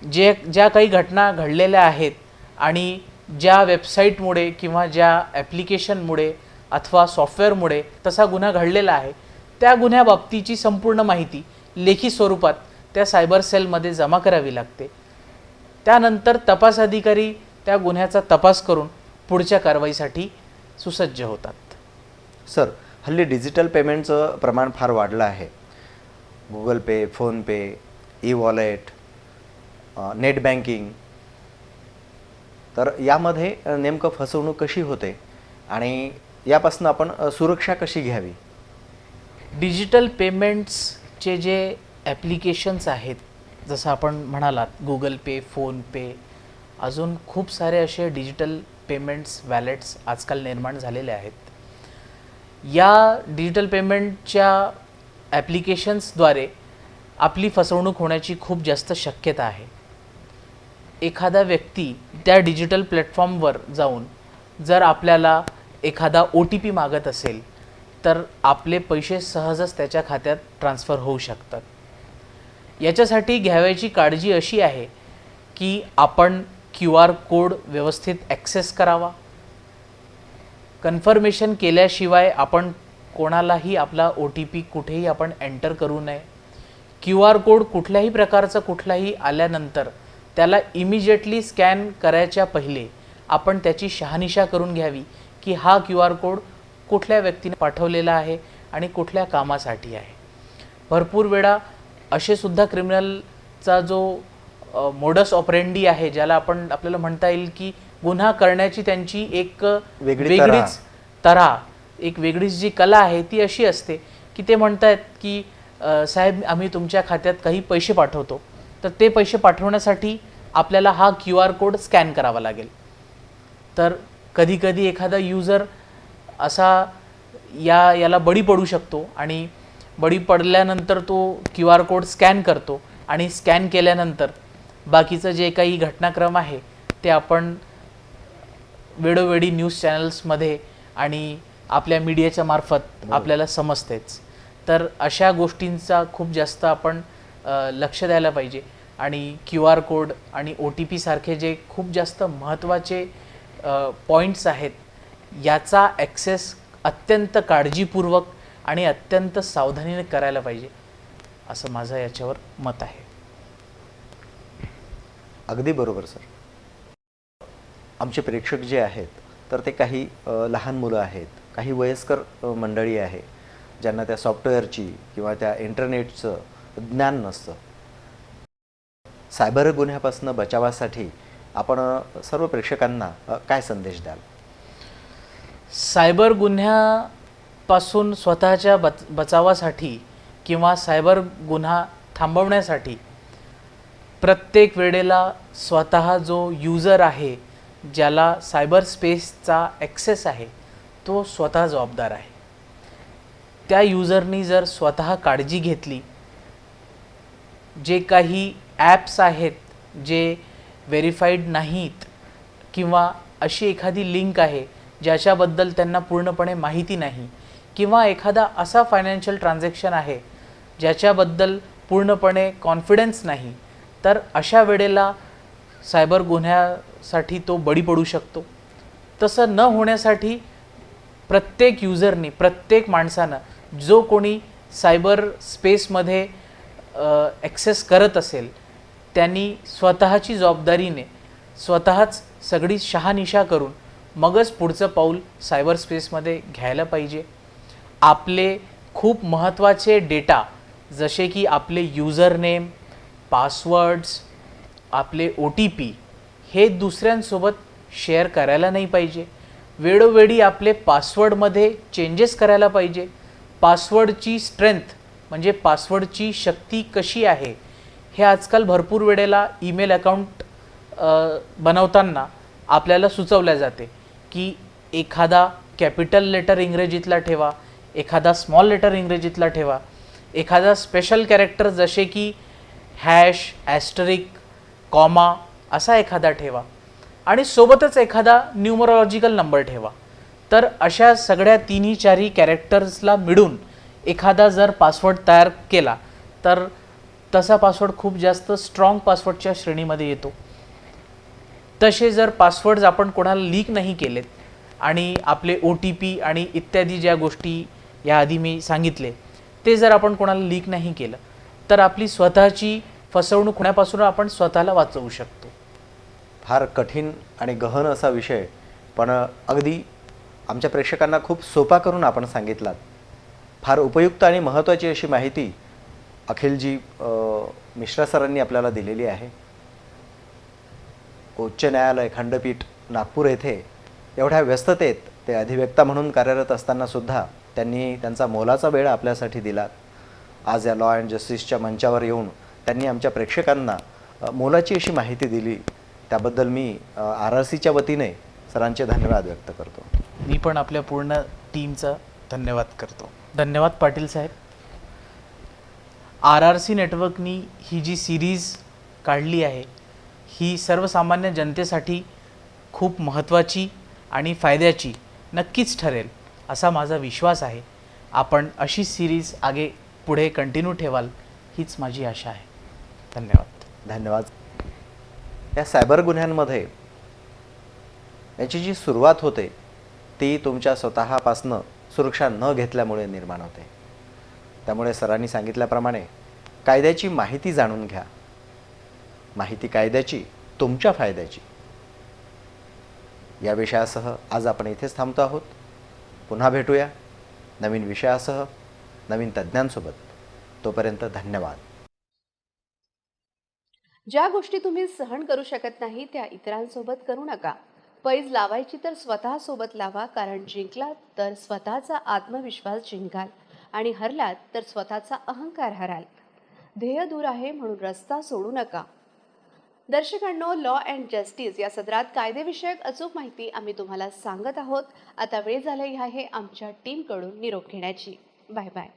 ज्या काही घटना घडलेल्या आहेत आणि ज्या वेबसाईटमुळे किंवा ज्या ॲप्लिकेशनमुळे अथवा सॉफ्टवेअरमुळे तसा गुन्हा घडलेला आहे, त्या गुन्ह्याबाबतीची संपूर्ण माहिती लेखी स्वरूपात त्या सायबर सेलमध्ये जमा करावी लागते. त्यानंतर तपास अधिकारी त्या गुन्ह्याचा तपास करून पुढच्या कारवाईसाठी सुसज्ज होतात. सर, हल्ली डिजिटल पेमेंटचं प्रमाण फार वाढलं आहे. Google Pay, PhonePe, e wallet, net banking. तर यामध्ये नेमकं फसवणूक कशी होते आणि यापासून आपण सुरक्षा कशी घ्यावी? डिजिटल पेमेंट्सचे जे ॲप्लिकेशन्स आहेत, जसं आपण म्हणालात गुगल पे, फोनपे, अजून खूप सारे असे डिजिटल पेमेंट्स वॅलेट्स आजकाल निर्माण झालेले आहेत. या डिजिटल पेमेंटच्या ॲप्लिकेशन्सद्वारे आपली फसवणूक होण्याची खूप जास्त शक्यता आहे. एखादा व्यक्ती त्या डिजिटल प्लॅटफॉर्मवर जाऊन जर आपल्याला एखादा OTP मागत असेल तर आपले पैसे सहजच त्याच्या खात्यात ट्रान्सफर होऊ शकतात. याच्यासाठी घ्यावयाची काळजी अशी आहे की आपण QR कोड व्यवस्थित ॲक्सेस करावा. कन्फर्मेशन केल्याशिवाय आपण कोणालाही आपला OTP कुठेही आपण एंटर करू नये. QR कोड कुठल्याही प्रकारचा कुठलाही आल्यानंतर त्याला इमिजिएटली स्कॅन करायच्या पहिले आपण त्याची शहानिशा करून घ्यावी की हा QR कोड कुठल्या व्यक्तीने पाठवलेला आहे आणि कुठल्या कामासाठी आहे. भरपूर वेळा असे सुद्धा क्रिमिनलचा जो मोडस ऑपरेंडी आहे, ज्याला आपल्याला म्हणता येईल की गुन्हा करण्याची त्यांची एक वेगळीच तऱ्हा, एक वेगळीच जी कला आहे ती अशी असते की ते म्हणतात की साहेब आम्ही तुमच्या खात्यात काही पैसे पाठवतो, तर ते पैसे पाठवण्यासाठी आपल्याला हा QR कोड स्कॅन करावा लागेल. तर कधीकधी एखादा यूजर असा याला बळी पडू शकतो आणि बळी पडल्यानंतर तो QR कोड स्कॅन करतो आणि स्कॅन केल्यानंतर बाकीचं जे काही घटनाक्रम आहे ते आपण वेळोवेळी न्यूज चॅनल्समध्ये आणि आपल्या मीडियाच्या मार्फत आपल्याला समजतेच. तर अशा गोष्टींचा खूप जास्त आपण लक्ष द्यायला पाहिजे आणि QR कोड आणि OTP सारखे जे खूप जास्त महत्त्वाचे पॉईंट्स आहेत याचा ॲक्सेस अत्यंत काळजीपूर्वक आणि अत्यंत सावधानीने करायला पाहिजे, असं माझं याच्यावर मत आहे. अगदी बरोबर सर. आमचे प्रेक्षक जे आहेत तर ते काही लहान मुलं आहेत, काही वयस्कर मंडळी आहे ज्यांना त्या सॉफ्टवेअरची किंवा त्या इंटरनेटचं ज्ञान नसतं. सायबर गुन्ह्यापासून बचावासाठी आपण सर्व प्रेक्षकांना काय संदेश द्याल? सायबर गुन्ह्यापासून स्वतःच्या बचावासाठी किंवा सायबर गुन्हा थांबवण्यासाठी प्रत्येक वेळेला स्वतः जो यूजर आहे, ज्याला सायबर स्पेसचा ॲक्सेस आहे, तो स्वतः जबाबदार आहे. त्या यूजरनी जर स्वतः काळजी घेतली, जे काही ॲप्स आहेत जे व्हेरीफाईड नाहीत किंवा अशी एखादी लिंक आहे ज्याच्याबद्दल त्यांना पूर्णपणे माहिती नाही किंवा एखादा असा फायनान्शियल ट्रान्झॅक्शन आहे ज्याच्याबद्दल पूर्णपणे कॉन्फिडन्स नाही, तर अशा वेळेला सायबर गुन्ह्यासाठी तो बळी पडू शकतो. तसं न होण्यासाठी प्रत्येक यूजरनी, प्रत्येक माणसानं जो कोणी सायबर स्पेसमध्ये ॲक्सेस करत असेल त्यांनी स्वतःची जबाबदारीने स्वतःच सगळी शहानिशा करून मगच पुढचं पाऊल सायबर स्पेसमध्ये घ्यायला पाहिजे. आपले खूप महत्त्वाचे डेटा जसे की आपले यूजर नेम, पासवर्ड्स, आपले OTP हे दुसऱ्यांसोबत शेअर करायला नाही पाहिजे. वेळोवेळी आपले पासवर्डमध्ये चेंजेस करायला पाहिजे. पासवर्डची स्ट्रेंथ म्हणजे पासवर्डची शक्ती कशी आहे हे आजकाल भरपूर वेळेला ईमेल अकाउंट बनवताना आपल्याला सुचवल्या जाते की एखादा कॅपिटल लेटर इंग्रजीतला ठेवा, एखादा स्मॉल लेटर इंग्रजीतला ठेवा, एखादा स्पेशल कॅरेक्टर जसे की हॅश, ॲस्टरिक, कॉमा असा एखादा ठेवा आणि सोबतच एखादा न्यूमरोलॉजिकल नंबर ठेवा. तर अशा सगळ्या 3-4 कॅरेक्टर्सला मिळून एखादा जर पासवर्ड तयार केला तर तसा पासवर्ड खूप जास्त स्ट्रॉंग पासवर्डच्या श्रेणीमध्ये येतो. तसे जर पासवर्ड्स आपण कोणाला लीक नाही केलेत आणि आपले OTP आणि इत्यादी ज्या गोष्टी याआधी मी सांगितले ते जर आपण कोणाला लीक नाही केलं तर आपली स्वतःची फसवणूक होण्यापासून आपण स्वतःला वाचवू शकतो. फार कठीण आणि गहन असा विषय, पण अगदी आमच्या प्रेक्षकांना खूप सोपा करून आपण सांगितलात. फार उपयुक्त आणि महत्त्वाची अशी माहिती अखिलजी मिश्रा सरांनी आपल्याला दिलेली आहे. उच्च न्यायालय खंडपीठ नागपूर येथे एवढ्या व्यस्ततेत ते अधिवक्ता म्हणून कार्यरत असतानासुद्धा त्यांनी त्यांचा मोलाचा वेळ आपल्यासाठी दिला. आज या लॉ अँड जस्टिसच्या मंचावर येऊन त्यांनी आमच्या प्रेक्षकांना मोलाची अशी माहिती दिली. त्याबद्दल मी RRCच्या वतीने सरांचे धन्यवाद व्यक्त करतो. मी पण आपल्या पूर्ण टीमचा धन्यवाद करतो. धन्यवाद पाटील साहेब. RRC नेटवर्कनी ही जी सिरीज काढली आहे ही सर्वसामान्य जनतेसाठी खूप महत्त्वाची आणि फायद्याची नक्कीच ठरेल असा माझा विश्वास आहे. आपण अशी सिरीज पुढे कंटिन्यू ठेवाल हीच माझी आशा आहे. धन्यवाद. धन्यवाद. या सायबर गुन्ह्यांमध्ये याची जी सुरुवात होते ती तुमच्या स्वतःपासनं सुरक्षा न घेतल्यामुळे निर्माण होते. त्यामुळे सरांनी सांगितल्याप्रमाणे कायद्याची माहिती जाणून घ्या. माहिती कायद्याची, तुमच्या फायद्याची. या विषयासह आज आपण इथेच थांबतो आहोत. पुन्हा भेटूया नवीन विषयासह, नवीन तज्ज्ञांसोबत. तोपर्यंत धन्यवाद. ज्या गोष्टी तुम्ही सहन करू शकत नाही त्या इतरांसोबत करू नका. पैज लावायची तर स्वतःसोबत लावा, कारण जिंकलात तर स्वतःचा आत्मविश्वास जिंकाल आणि हरलात तर स्वतःचा अहंकार हराल. ध्येय दूर आहे म्हणून रस्ता सोडू नका. दर्शकांनो, लॉ अँड जस्टिस या सदरात कायदेविषयक अचूक माहिती आम्ही तुम्हाला सांगत आहोत. आता वेळ झाली आहे आमच्या टीमकडून निरोप घेण्याची. Bye bye.